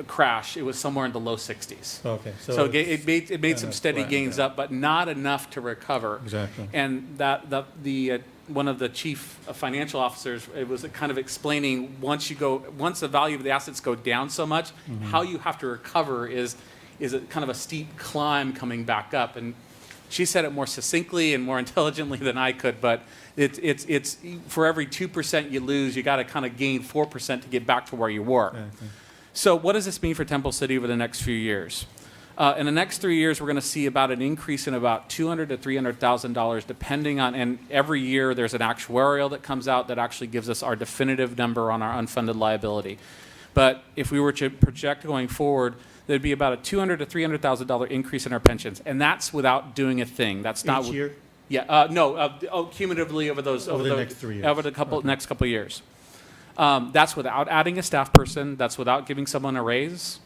crash, it was somewhere in the low 60s. Okay. So it made some steady gains up, but not enough to recover. Exactly. And one of the chief financial officers, it was kind of explaining once the value of the assets go down so much, how you have to recover is a kind of a steep climb coming back up. And she said it more succinctly and more intelligently than I could, but it's for every 2% you lose, you got to kind of gain 4% to get back to where you were. Exactly. So what does this mean for Temple City over the next few years? In the next 3 years, we're going to see about an increase in about $200,000 to $300,000, depending on, and every year there's an actuarial that comes out that actually gives us our definitive number on our unfunded liability. But if we were to project going forward, there'd be about a $200,000 to $300,000 increase in our pensions, and that's without doing a thing. That's not each year? Yeah, cumulatively over the next 3 years. Over the next couple of years. That's without adding a staff person. That's without giving someone a raise,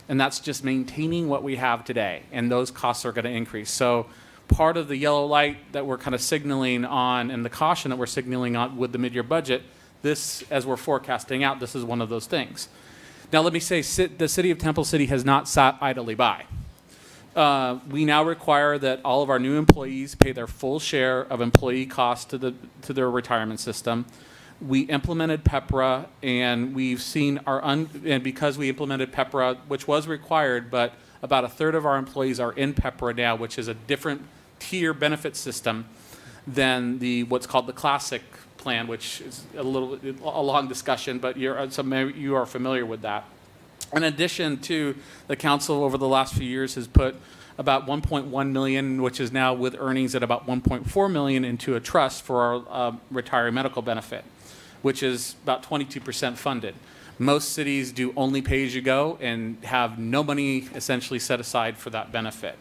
and that's just maintaining what we have today. And those costs are going to increase. So part of the yellow light that we're kind of signaling on, and the caution that we're signaling on with the mid-year budget, this, as we're forecasting out, this is one of those things. Now, let me say, the City of Temple City has not sat idly by. We now require that all of our new employees pay their full share of employee costs to their retirement system. We implemented PEPRA, and we've seen and because we implemented PEPRA, which was required, but about a third of our employees are in PEPRA now, which is a different tier benefit system than what's called the classic plan, which is a long discussion, but you are familiar with that. In addition to, the council over the last few years has put about 1.1 million, which is now with earnings at about 1.4 million, into a trust for our retiree medical benefit, which is about 22% funded. Most cities do only pay-as-you-go and have no money essentially set aside for that benefit.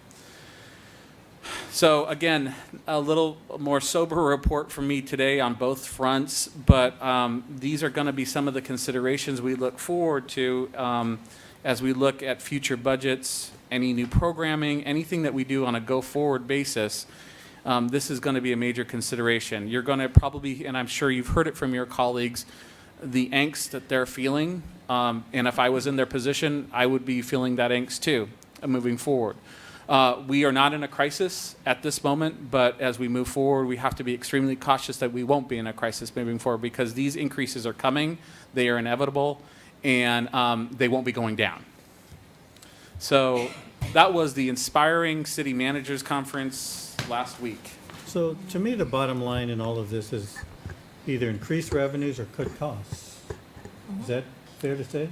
So again, a little more sober report from me today on both fronts, but these are going to be some of the considerations we look forward to as we look at future budgets, any new programming, anything that we do on a go-forward basis. This is going to be a major consideration. You're going to probably, and I'm sure you've heard it from your colleagues, the angst that they're feeling, and if I was in their position, I would be feeling that angst too, moving forward. We are not in a crisis at this moment, but as we move forward, we have to be extremely cautious that we won't be in a crisis moving forward, because these increases are coming, they are inevitable, and they won't be going down. So that was the Inspiring City Managers Conference last week. So to me, the bottom line in all of this is either increase revenues or cut costs. Is that fair to say?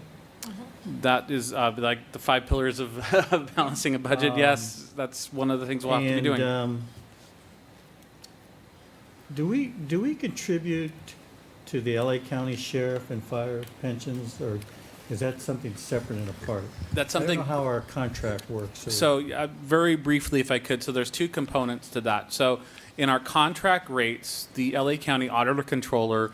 That is like the 5 pillars of balancing a budget. Yes, that's one of the things we'll have to be doing. Do we contribute to the LA County Sheriff and Fire pensions, or is that something separate and apart? That's something. I don't know how our contract works. So very briefly, if I could, so there's 2 components to that. So in our contract rates, the LA County Auditor Controller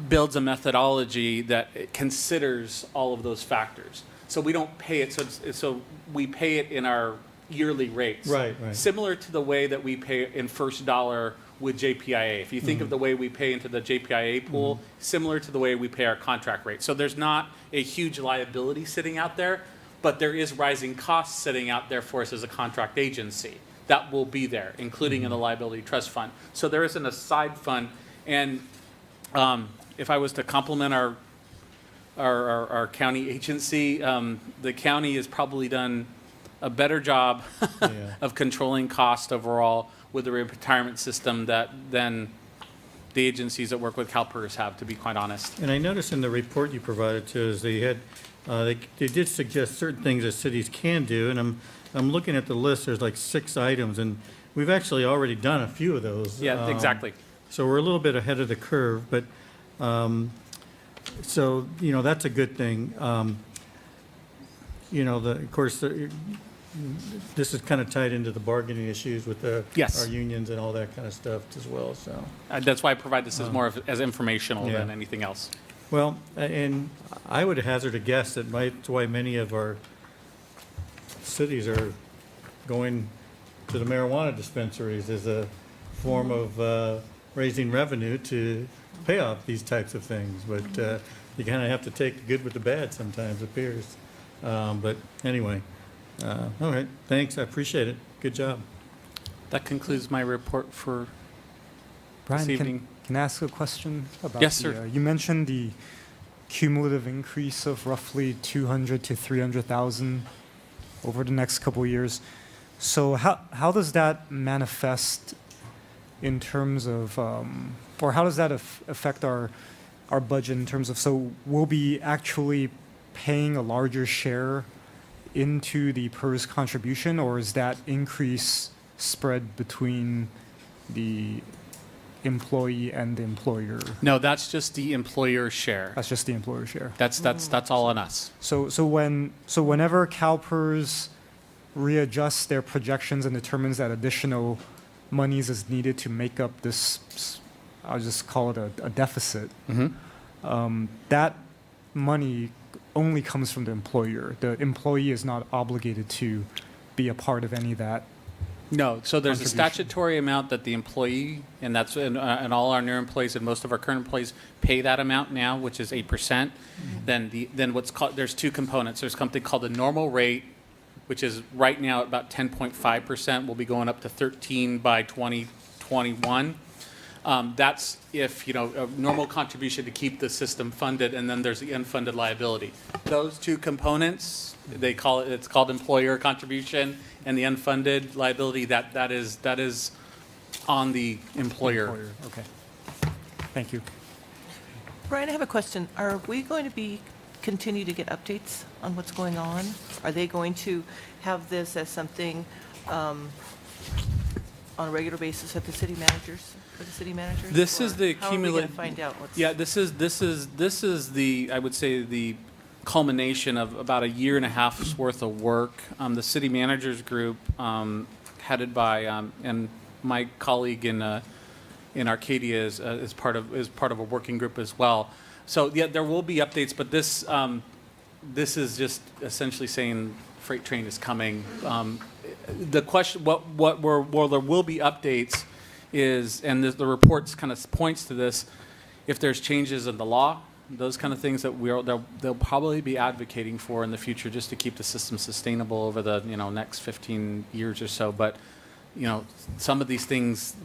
builds a methodology that considers all of those factors. So we don't pay it, so we pay it in our yearly rates. Right. Similar to the way that we pay in first dollar with JPIA. If you think of the way we pay into the JPIA pool, similar to the way we pay our contract rate. So there's not a huge liability sitting out there, but there is rising costs sitting out there for us as a contract agency. That will be there, including in the liability trust fund. So there is an aside fund, and if I was to compliment our county agency, the county has probably done a better job of controlling cost overall with the retirement system than the agencies that work with CalPERS have, to be quite honest. And I noticed in the report you provided to us, they had they did suggest certain things that cities can do, and I'm looking at the list. There's like 6 items, and we've actually already done a few of those. Yeah, exactly. So we're a little bit ahead of the curve, but so that's a good thing. Of course, this is kind of tied into the bargaining issues with our unions and all that kind of stuff as well. So that's why I provide this as more as informational than anything else. Well, and I would hazard a guess that that's why many of our cities are going to the marijuana dispensaries as a form of raising revenue to pay off these types of things. But you kind of have to take the good with the bad sometimes, it appears. But anyway, all right, thanks, I appreciate it. Good job. That concludes my report for Brian, this evening. Can I ask a question about Yes, sir. You mentioned the cumulative increase of roughly 200 to 300,000 over the next couple of years. So how does that manifest in terms of, or how does that affect our budget in terms of, so we'll be actually paying a larger share into the PERS contribution, or is that increase spread between the employee and the employer? No, that's just the employer share. That's just the employer share. That's all on us. So whenever CalPERS readjusts their projections and determines that additional monies is needed to make up this, I'll just call it a deficit, that money only comes from the employer. The employee is not obligated to be a part of any of that. No, so there's a statutory amount that the employee, and that's and all our new employees and most of our current employees pay that amount now, which is 8%. Then what's called, there's 2 components. There's something called the normal rate, which is right now at about 10.5%. We'll be going up to 13 by 2021. That's if, a normal contribution to keep the system funded, and then there's the unfunded liability. Those 2 components, it's called employer contribution, and the unfunded liability, that is on the employer. Okay. Thank you. Brian, I have a question. Are we going to be continue to get updates on what's going on? Are they going to have this as something on a regular basis at the city managers, for the city managers? This is Or the how are we going cumulative. to find out what's? Yeah, this is the, I would say, the culmination of about a year and a half's worth of work. The city managers group, headed by and my colleague in Arcadia is part of a working group as well. So yeah, there will be updates, but this is just essentially saying freight train is coming. The question, where there will be updates is, and the reports kind of points to this, if there's changes in the law, those kind of things that they'll probably be advocating for in the future, just to keep the system sustainable over the next 15 years or so. But some of these things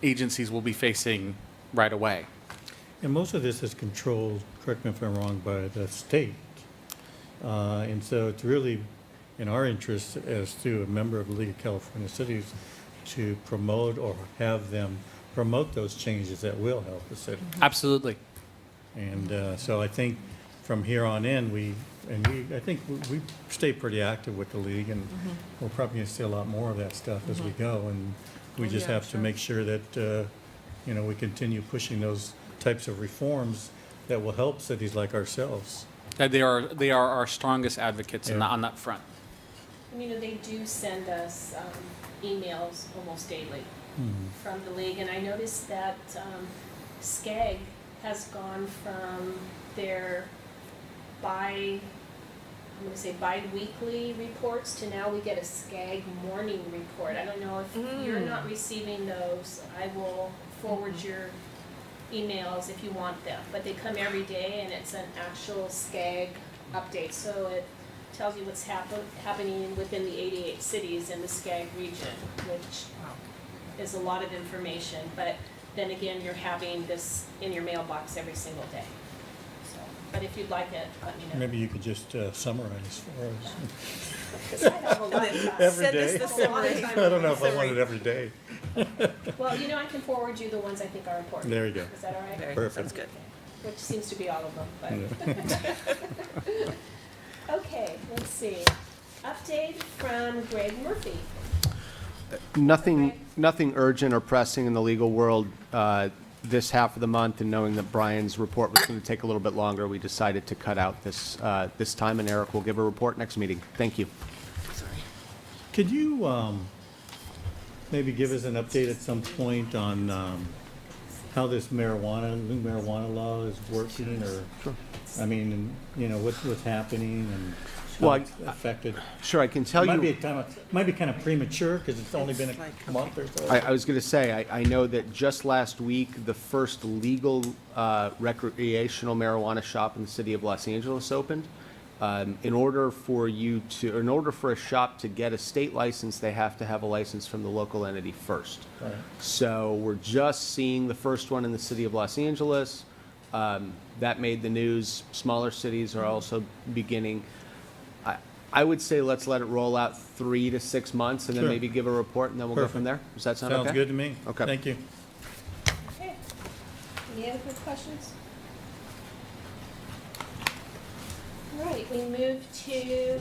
agencies will be facing right away. And most of this is controlled, correct me if I'm wrong, by the state. And so it's really in our interest as to a member of the League of California Cities to promote or have them promote those changes that will help the city. Absolutely. And so I think from here on in, I think we stay pretty active with the league, and we're probably going to see a lot more of that stuff as we go. And we just have to make sure that, we continue pushing those types of reforms that will help cities like ourselves. They are our strongest advocates on that front. They do send us emails almost daily from the league, and I noticed that SCAG has gone from their bi-weekly reports to now we get a SCAG morning report. I don't know if you're not receiving those. I will forward your emails if you want them, but they come every day, and it's an actual SCAG update, so it tells you what's happening within the 88 cities in the SCAG region, which is a lot of information, but then again, you're having this in your mailbox every single day. So, but if you'd like it, let me know. Maybe you could just summarize for us. 'Cause I have a lot of time. Every Send us day? the summary. I don't know if I want it every day. Well, I can forward you the ones I think are important. There you go. Is that all right? Very, Perfect. Sounds good. Which seems to be all of them, but. Okay, let's see. Update from Greg Murphy. Nothing urgent or pressing in the legal world this half of the month, and knowing that Brian's report was going to take a little bit longer, we decided to cut out this time, and Eric will give a report next meeting. Thank you. Could you maybe give us an update at some point on how this new marijuana law is working, or, I mean, what's happening and how it's affected? Sure, I can tell you. Might be kind of premature because it's only been a month or so. I was going to say, I know that just last week, the first legal recreational marijuana shop in the city of Los Angeles opened. In order for a shop to get a state license, they have to have a license from the local entity first. Right. So we're just seeing the first one in the city of Los Angeles. That made the news. Smaller cities are also beginning. I would say let's let it roll out 3 to 6 months, and then Sure. maybe give a report, and then we'll go from there. Does that sound okay? Sounds good to me. Okay. Thank you. Okay. Any other good questions? All right, we move to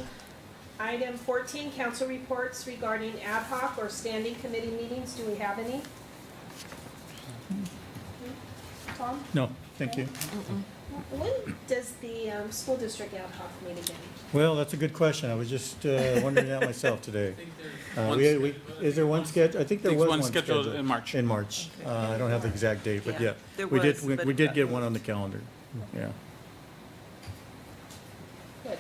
item 14, council reports regarding ad hoc or standing committee meetings. Do we have any? Tom? No, thank you. When does the school district ad hoc meet again? Well, that's a good question. I was just wondering that myself today. Is there one scheduled? I think there was one scheduled in March. In March. I don't have the exact date, but yeah. there We was, did, but we did get one on the calendar. Yeah. Good.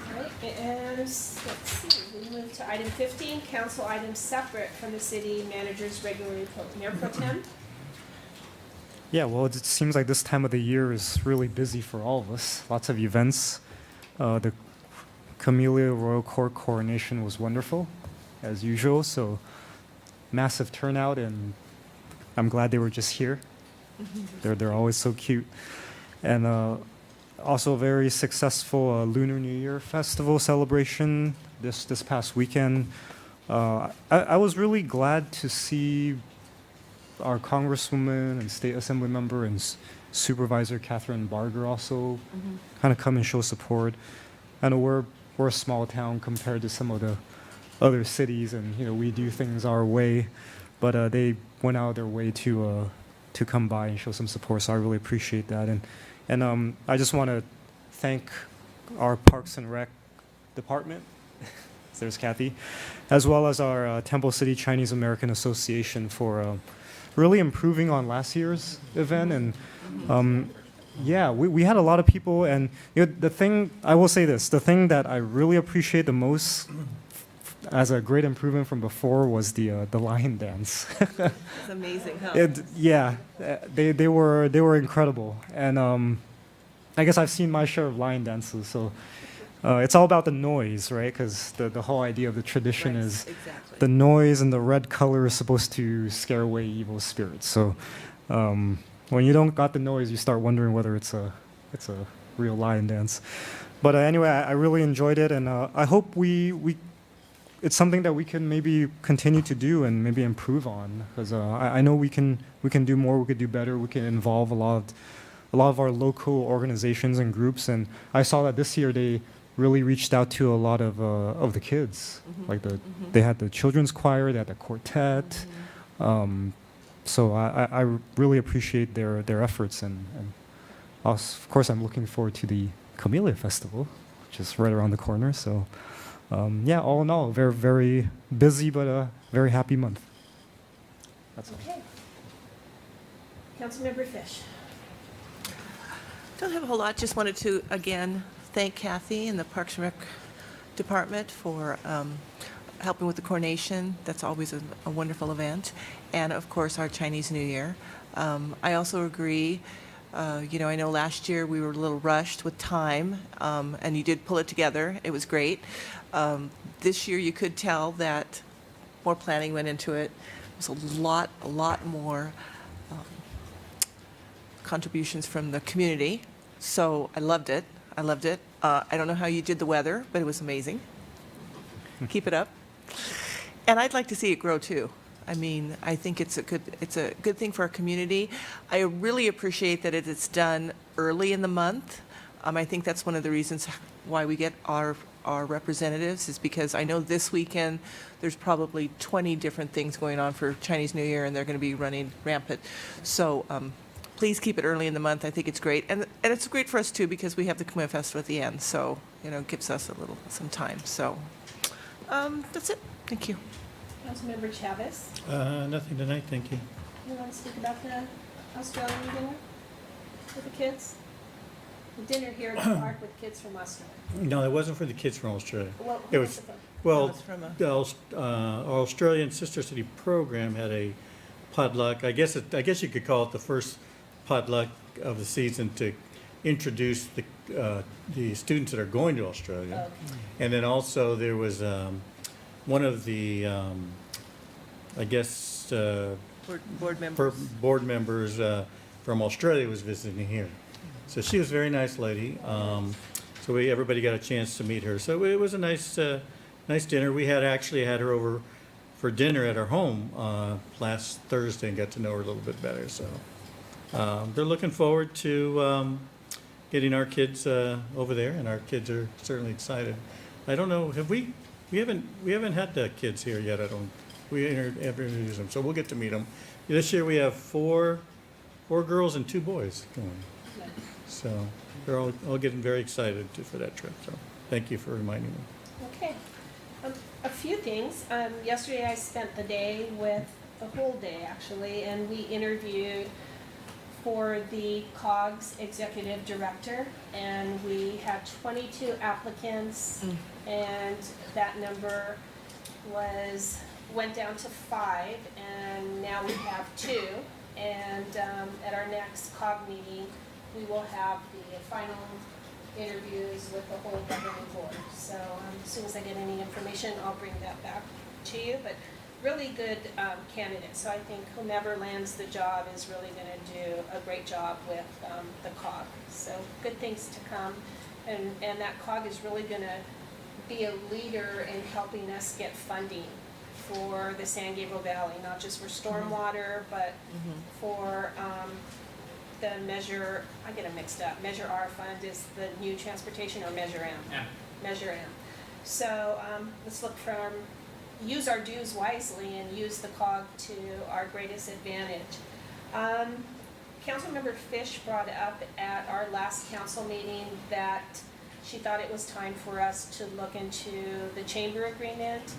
All right, and let's see, we move to item 15, council items separate from the city manager's regular report. Mayor Pro Tem? Yeah, well, it seems like this time of the year is really busy for all of us. Lots of events. The Camellia Royal Court coronation was wonderful, as usual. So massive turnout, and I'm glad they were just here. They're always so cute. And also a very successful Lunar New Year festival celebration this past weekend. I was really glad to see our Congresswoman and State Assembly member and Supervisor Catherine Barger also kind of come and show support. I know we're a small town compared to some of the other cities, and we do things our way, but they went out of their way to come by and show some support. So I really appreciate that, and I just want to thank our Parks and Rec department. There's Kathy, as well as our Temple City Chinese American Association for really improving on last year's event. And yeah, we had a lot of people, and the thing, I will say this, the thing that I really appreciate the most as a great improvement from before was the lion dance. It's amazing, huh? Yeah, they were incredible, and I guess I've seen my share of lion dances, so it's all about the noise, right? Because the whole idea of the tradition is the noise, and the red color is supposed to scare away evil spirits. So when you don't got the noise, you start wondering whether it's a real lion dance. But anyway, I really enjoyed it, and I hope it's something that we can maybe continue to do and maybe improve on, because I know we can do more, we could do better, we can involve a lot of our local organizations and groups. And I saw that this year they really reached out to a lot of the kids. Like they had the children's choir, they had the quartet. So I really appreciate their efforts, and also, of course I'm looking forward to the Camellia Festival, which is right around the corner. So yeah, all in all, very, very busy, but a very happy month. That's all. Okay. Councilmember Fish. Don't have a whole lot, just wanted to, again, thank Kathy and the Parks and Rec Department for helping with the coronation. That's always a wonderful event. And of course, our Chinese New Year. I also agree, I know last year we were a little rushed with time, and you did pull it together. It was great. This year you could tell that more planning went into it. It was a lot more contributions from the community. So I loved it. I don't know how you did the weather, but it was amazing. Keep it up. And I'd like to see it grow too. I mean, I think it's a good thing for our community. I really appreciate that it's done early in the month. I think that's one of the reasons why we get our representatives, is because I know this weekend there's probably 20 different things going on for Chinese New Year, and they're going to be running rampant. So please keep it early in the month. I think it's great, and it's great for us too, because we have the Khmer Festival at the end. So it gives us some time. So that's it. Thank you. Councilmember Chavez. Nothing tonight, thank you. You want to speak about the Australian dinner with the kids? The dinner here at the park with kids from Australia. No, it wasn't for the kids from Australia. Well, It was, was from our Australian Sister City program had a potluck. I guess you could call it the first potluck of the season to introduce the students that are going to Australia. Okay. And then also there was one of the, Board members. board members from Australia was visiting here. So she was a very nice lady. So everybody got a chance to meet her. So it was a nice dinner. We actually had her over for dinner at our home last Thursday and got to know her a little bit better. So they're looking forward to getting our kids over there, and our kids are certainly excited. I don't know, we haven't had the kids here yet. We ever introduced them, so we'll get to meet them. This year we have four girls and 2 boys going. So they're all getting very excited for that trip. So thank you for reminding me. Okay. A few things. Yesterday I spent the whole day actually, and we interviewed for the COGS executive director, and we had 22 applicants, and that number went down to 5, and now we have 2. And at our next COG meeting, we will have the final interviews with the whole governing board. So as soon as I get any information, I'll bring that back to you. But really good candidate. So I think whomever lands the job is really going to do a great job with the COG. So good things to come. And that COG is really going to be a leader in helping us get funding for the San Gabriel Valley, not just for stormwater, but for the Measure, I get them mixed up. Measure R fund is the new transportation, or Measure M? M. Measure M. So let's look from, use our dues wisely and use the COG to our greatest advantage. Councilmember Fish brought up at our last council meeting that she thought it was time for us to look into the chamber agreement.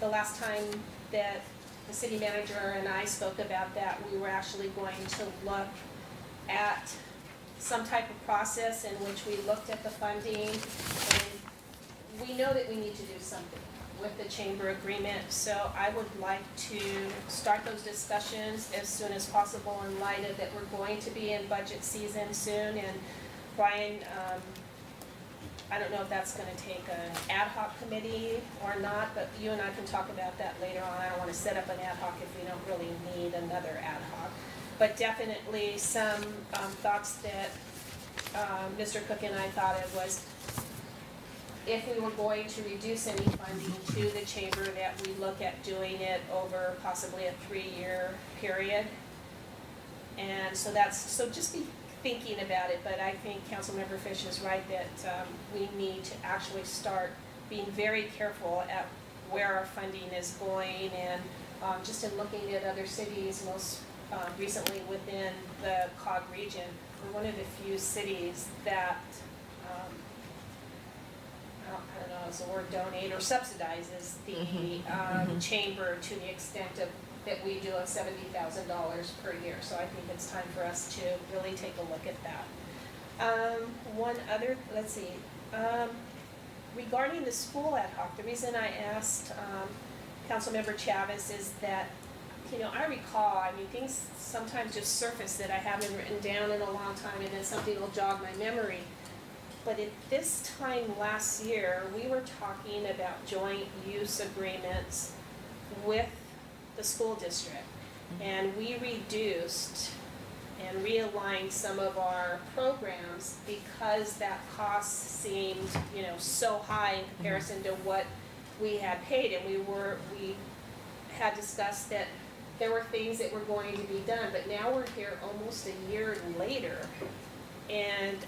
The last time that the city manager and I spoke about that, we were actually going to look at some type of process in which we looked at the funding, and we know that we need to do something with the chamber agreement, so I would like to start those discussions as soon as possible in light of that we're going to be in budget season soon. And Brian, I don't know if that's gonna take an ad hoc committee or not, but you and I can talk about that later on. I don't wanna set up an ad hoc if we don't really need another ad hoc. But definitely some thoughts that Mr. Cook and I thought of was, if we were going to reduce any funding to the chamber, that we look at doing it over possibly a 3-year period. And so so just be thinking about it, but I think Councilmember Fish is right that we need to actually start being very careful at where our funding is going, and just in looking at other cities, most recently within the COG region, we're one of the few cities that I don't know, is the word donate or subsidizes the chamber to the extent of that we do of $70,000 per year. So I think it's time for us to really take a look at that. One other, let's see, regarding the school ad hoc, the reason I asked Councilmember Chavez is that, you know, I recall, I mean, things sometimes just surface that I haven't written down in a long time, and then something will jog my memory. But at this time last year, we were talking about joint use agreements with the school district. And we reduced and realigned some of our programs because that cost seemed, you know, so high in comparison to what we had paid. And we had discussed that there were things that were going to be done, but now we're here almost a year later. And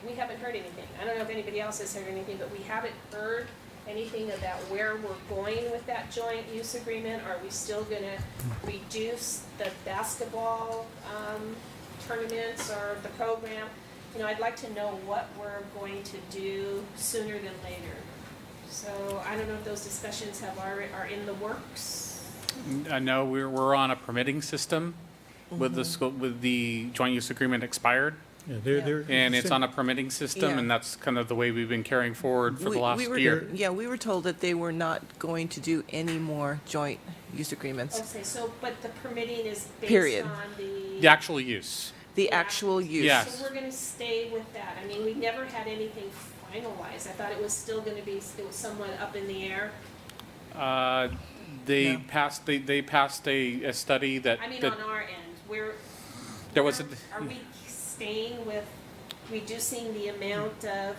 we haven't heard anything. I don't know if anybody else has heard anything, but we haven't heard anything about where we're going with that joint use agreement. Are we still gonna reduce the basketball tournaments or the program? You know, I'd like to know what we're going to do sooner than later. So I don't know if those discussions are in the works. No, we're on a permitting system with the school, with the joint use agreement expired. Yeah, And it's on a permitting system, Yeah. and that's kind of the way we've been carrying forward for the last year. Yeah, we were told that they were not going to do any more joint use agreements. Okay, so, but the permitting is Period. based on the. The actual use. The actual use. Yes. So we're gonna stay with that. I mean, we never had anything finalized. I thought it was still gonna be, it was somewhat up in the air. They passed a study that. I mean, that on our end, there was a. are we staying with reducing the amount of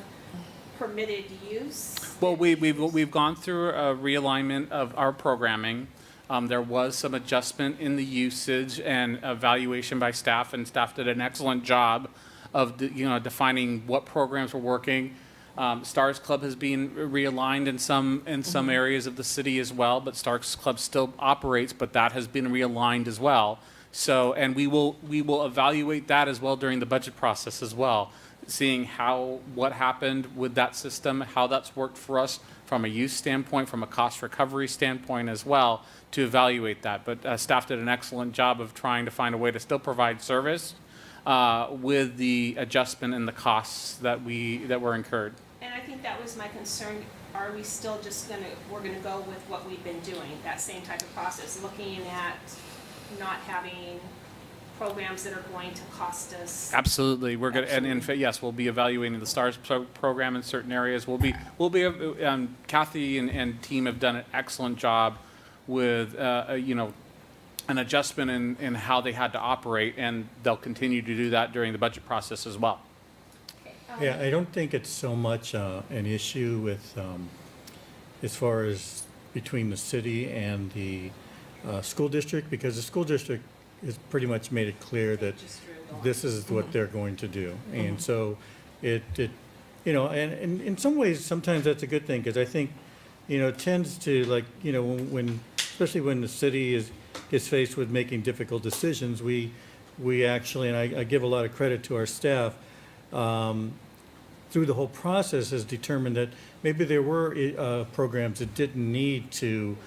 permitted use? Well, we've gone through a realignment of our programming. There was some adjustment in the usage and evaluation by staff, and staff did an excellent job of defining what programs were working. Stars Club has been realigned in some areas of the city as well, but Stars Club still operates, but that has been realigned as well. So, and we will evaluate that as well during the budget process as well, seeing what happened with that system, how that's worked for us from a use standpoint, from a cost recovery standpoint as well, to evaluate that. But staff did an excellent job of trying to find a way to still provide service with the adjustment and the costs that were incurred. And I think that was my concern. Are we still just we're gonna go with what we've been doing, that same type of process, looking at not having programs that are going to cost us? Absolutely, we're going to, and in fact, yes, we'll be evaluating the STARS program in certain areas. Kathy and team have done an excellent job with, an adjustment in how they had to operate, and they'll continue to do that during the budget process as well. Yeah, I don't think it's so much an issue with, as far as between the city and the school district, because the school district has pretty much made it clear that this is what they're going to do. And so it you know, and in some ways, sometimes that's a good thing, because I think, you know, it tends to, like, you know, when especially when the city is faced with making difficult decisions, we actually, and I give a lot of credit to our staff, through the whole process has determined that maybe there were programs that didn't need to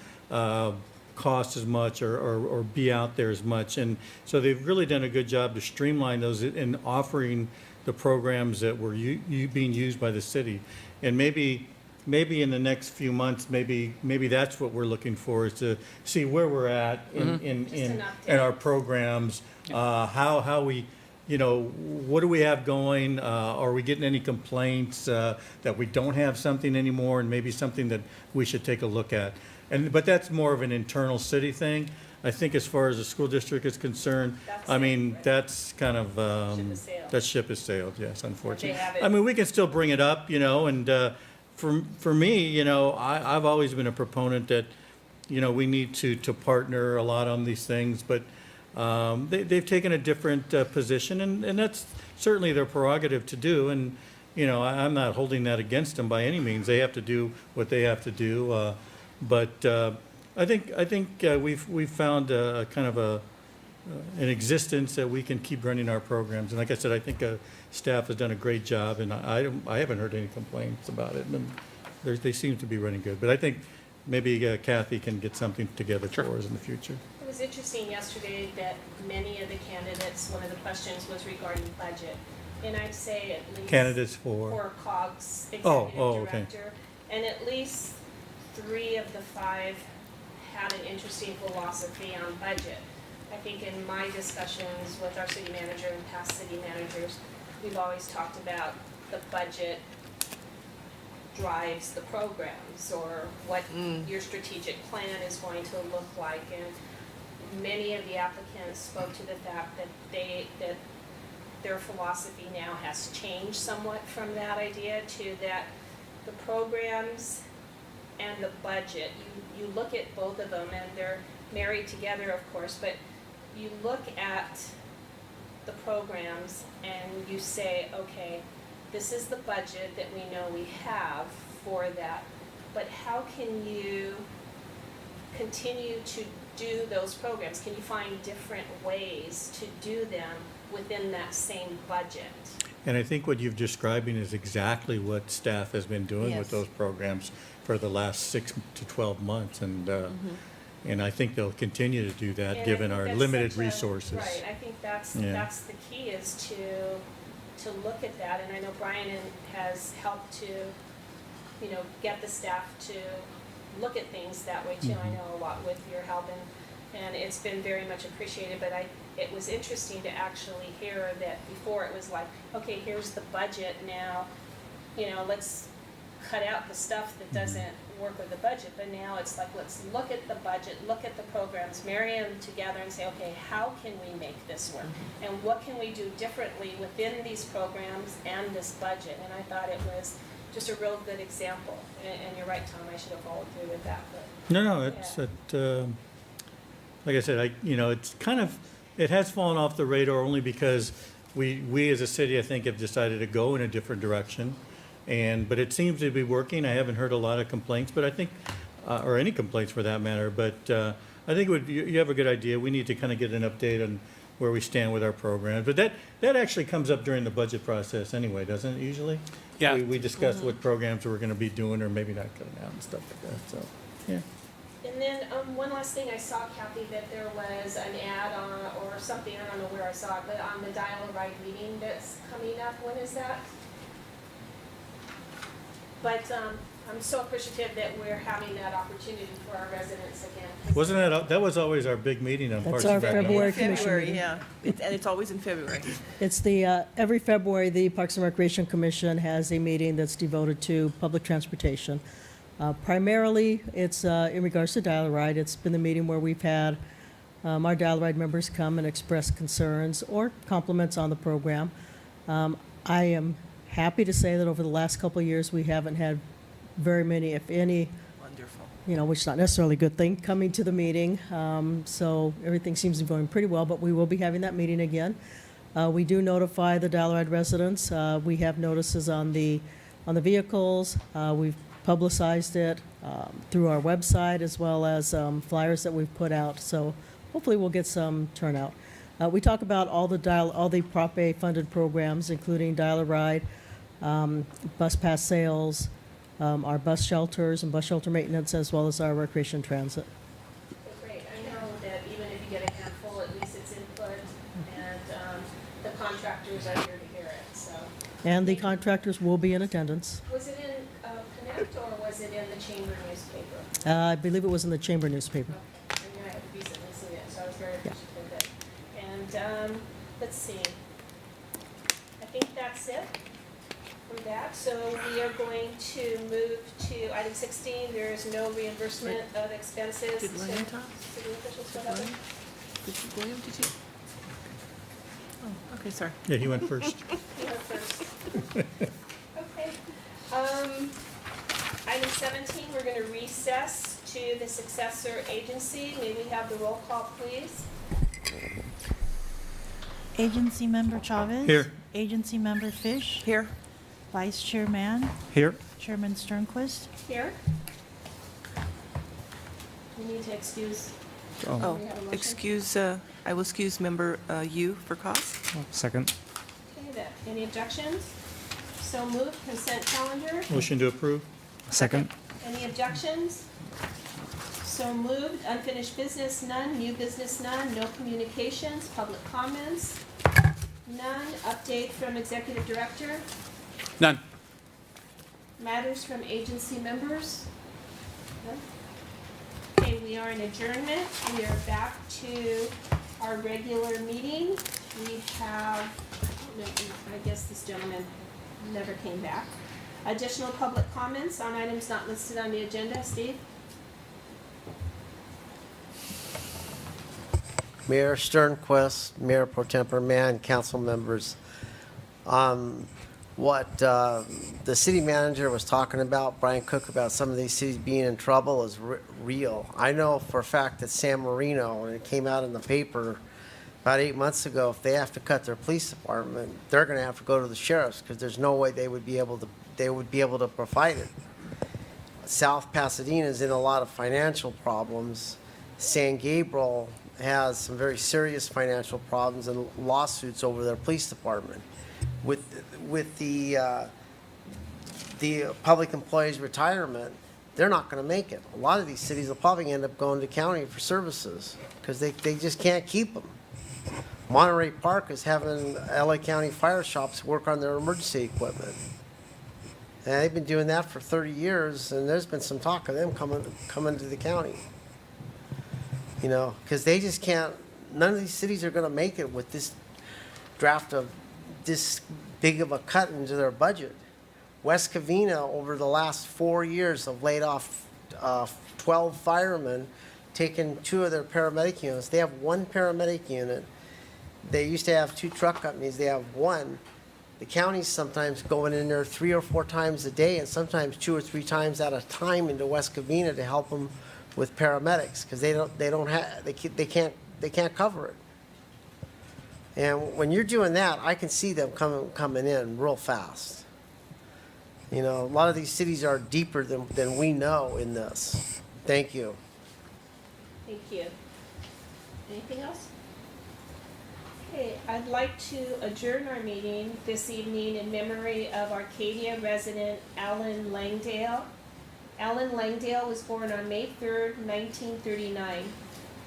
cost as much or be out there as much. And so they've really done a good job to streamline those in offering the programs that were being used by the city. And maybe in the next few months, maybe that's what we're looking for, is to see where we're at in our programs, how we, you know, what do we have going? Are we getting any complaints that we don't have something anymore, and maybe something that we should take a look at? But that's more of an internal city thing. I think as far as the school district is concerned, I mean, that's kind of, that ship has sailed, yes, unfortunately. I mean, we can still bring it up, you know, and for me, you know, I've always been a proponent that, you know, we need to partner a lot on these things, but they've taken a different position, and that's certainly their prerogative to do. And, you know, I'm not holding that against them by any means. They have to do what they have to do. But I think we've found a kind of an existence that we can keep running our programs. And like I said, I think staff has done a great job, and I haven't heard any complaints about it. And they seem to be running good. But I think maybe Kathy can get something together for us in the future. It was interesting yesterday that many of the candidates, one of the questions was regarding budget. And I'd say at least candidates for COGS executive director, and at least 3 of the 5 had an interesting philosophy on budget. I think in my discussions with our city manager and past city managers, we've always talked about the budget drives the programs, or what your strategic plan is going to look like. And many of the applicants spoke to the fact that their philosophy now has changed somewhat from that idea to that the programs and the budget, you look at both of them, and they're married together, of course, but you look at the programs and you say, okay, this is the budget that we know we have for that, but how can you continue to do those programs? Can you find different ways to do them within that same budget? And I think what you're describing is exactly what staff has been doing with those programs for the last 6 to 12 months. And I think they'll continue to do that, given our limited resources. Right, I think that's the key, is to look at that. And I know Brian has helped to, you know, get the staff to look at things that way too. I know a lot with your help, and it's been very much appreciated. But it was interesting to actually hear that before it was like, okay, here's the budget now, you know, let's cut out the stuff that doesn't work with the budget. But now it's like, let's look at the budget, look at the programs, marry them together and say, okay, how can we make this work? And what can we do differently within these programs and this budget? And I thought it was just a real good example. And you're right, Tom, I should have followed through with that. But No, it's like I said, you know, it's kind of, it has fallen off the radar only because we as a city, I think, have decided to go in a different direction. But it seems to be working. I haven't heard a lot of complaints, but I think, or any complaints for that matter. But I think you have a good idea. We need to kind of get an update on where we stand with our programs. But that actually comes up during the budget process anyway, doesn't it, usually? Yeah. We discuss what programs we're going to be doing or maybe not cutting out and stuff like that. So, yeah. And then one last thing, I saw, Kathy, that there was an ad on, or something, I don't know where I saw it, but on the Dial-A-Ride meeting that's coming up. When is that? But I'm so appreciative that we're having that opportunity for our residents again. Wasn't that was always our big meeting on Parks our and Rec? February commission February, meeting. yeah. And it's always in February. It's the, every February, the Parks and Recreation Commission has a meeting that's devoted to public transportation. Primarily, it's in regards to Dial-A-Ride. It's been the meeting where we've had our Dial-A-Ride members come and express concerns or compliments on the program. I am happy to say that over the last couple of years, we haven't had very many, if any, which is not necessarily a good thing, coming to the meeting. So everything seems to be going pretty well, but we will be having that meeting again. We do notify the Dial-A-Ride residents. We have notices on the vehicles. We've publicized it through our website as well as flyers that we've put out. So hopefully we'll get some turnout. We talk about all the Prop A funded programs, including Dial-A-Ride, bus pass sales, our bus shelters and bus shelter maintenance, as well as our recreation transit. Great. I know that even if you get a handful, at least it's input, and the contractors are here to hear it, so. And the contractors will be in attendance. Was it in Connect or was it in the Chamber newspaper? I believe it was in the Chamber newspaper. I mean, I had recently seen it, so I was very appreciative of it. And let's see. I think that's it from that. So we are going to move to item 16. There is no reimbursement of expenses. Did William to talk? city officials. Did Whatever. William, did you? Oh, okay, sorry. Yeah, he went first. You went first. Okay. Item 17, we're going to recess to the successor agency. May we have the roll call, please? Agency Member Chavez. Here. Agency Member Fish. Here. Vice Chair Mann. Here. Chairman Sternquist. Here. We need to excuse. Oh. Oh, we have a motion? excuse, I will excuse member Yu for cause. Second. Okay, that, any objections? So moved. Consent calendar. Motion to approve? Second. Any objections? So moved. Unfinished business, none. New business, none. No communications. Public comments, none. Update from executive director. None. Matters from agency members? None? Okay, we are in adjournment. We are back to our regular meeting. We have, I guess this gentleman never came back. Additional public comments on items not listed on the agenda. Steve? Mayor Sternquist, Mayor Pro Tempore Mann, council members. What the city manager was talking about, Brian Cook, about some of these cities being in trouble is real. I know for a fact that San Marino, and it came out in the paper about 8 months ago, if they have to cut their police department, they're going to have to go to the sheriff's because there's no way they would be able to provide it. South Pasadena is in a lot of financial problems. San Gabriel has some very serious financial problems and lawsuits over their police department. With the public employees' retirement, they're not going to make it. A lot of these cities will probably end up going to county for services because they just can't keep them. Monterey Park is having LA County fire shops work on their emergency equipment. And they've been doing that for 30 years, and there's been some talk of them coming to the county. Because they just can't, none of these cities are going to make it with this draft of this big of a cut into their budget. West Covina, over the last 4 years, have laid off 12 firemen, taken 2 of their paramedic units. They have 1 paramedic unit. They used to have 2 truck companies. They have 1. The county's sometimes going in there 3 or 4 times a day, and sometimes 2 or 3 times at a time into West Covina to help them with paramedics because they can't cover it. And when you're doing that, I can see them coming in real fast. A lot of these cities are deeper than we know in this. Thank you. Thank you. Anything else? Okay, I'd like to adjourn our meeting this evening in memory of Arcadia resident Alan Langdale. Alan Langdale was born on May 3rd, 1939.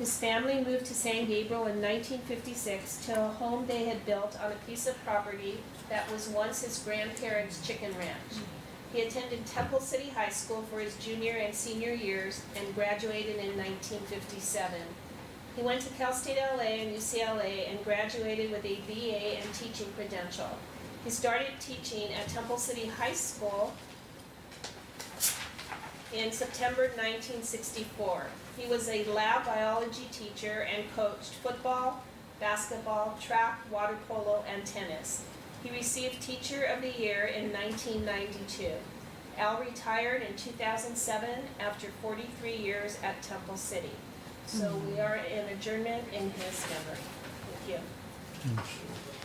His family moved to San Gabriel in 1956 to a home they had built on a piece of property that was once his grandparents' chicken ranch. He attended Temple City High School for his junior and senior years and graduated in 1957. He went to Cal State LA and UCLA and graduated with a BA and teaching credential. He started teaching at Temple City High School in September 1964. He was a lab biology teacher and coached football, basketball, track, water polo, and tennis. He received Teacher of the Year in 1992. Al retired in 2007 after 43 years at Temple City. So we are in adjournment in his memory. Thank you.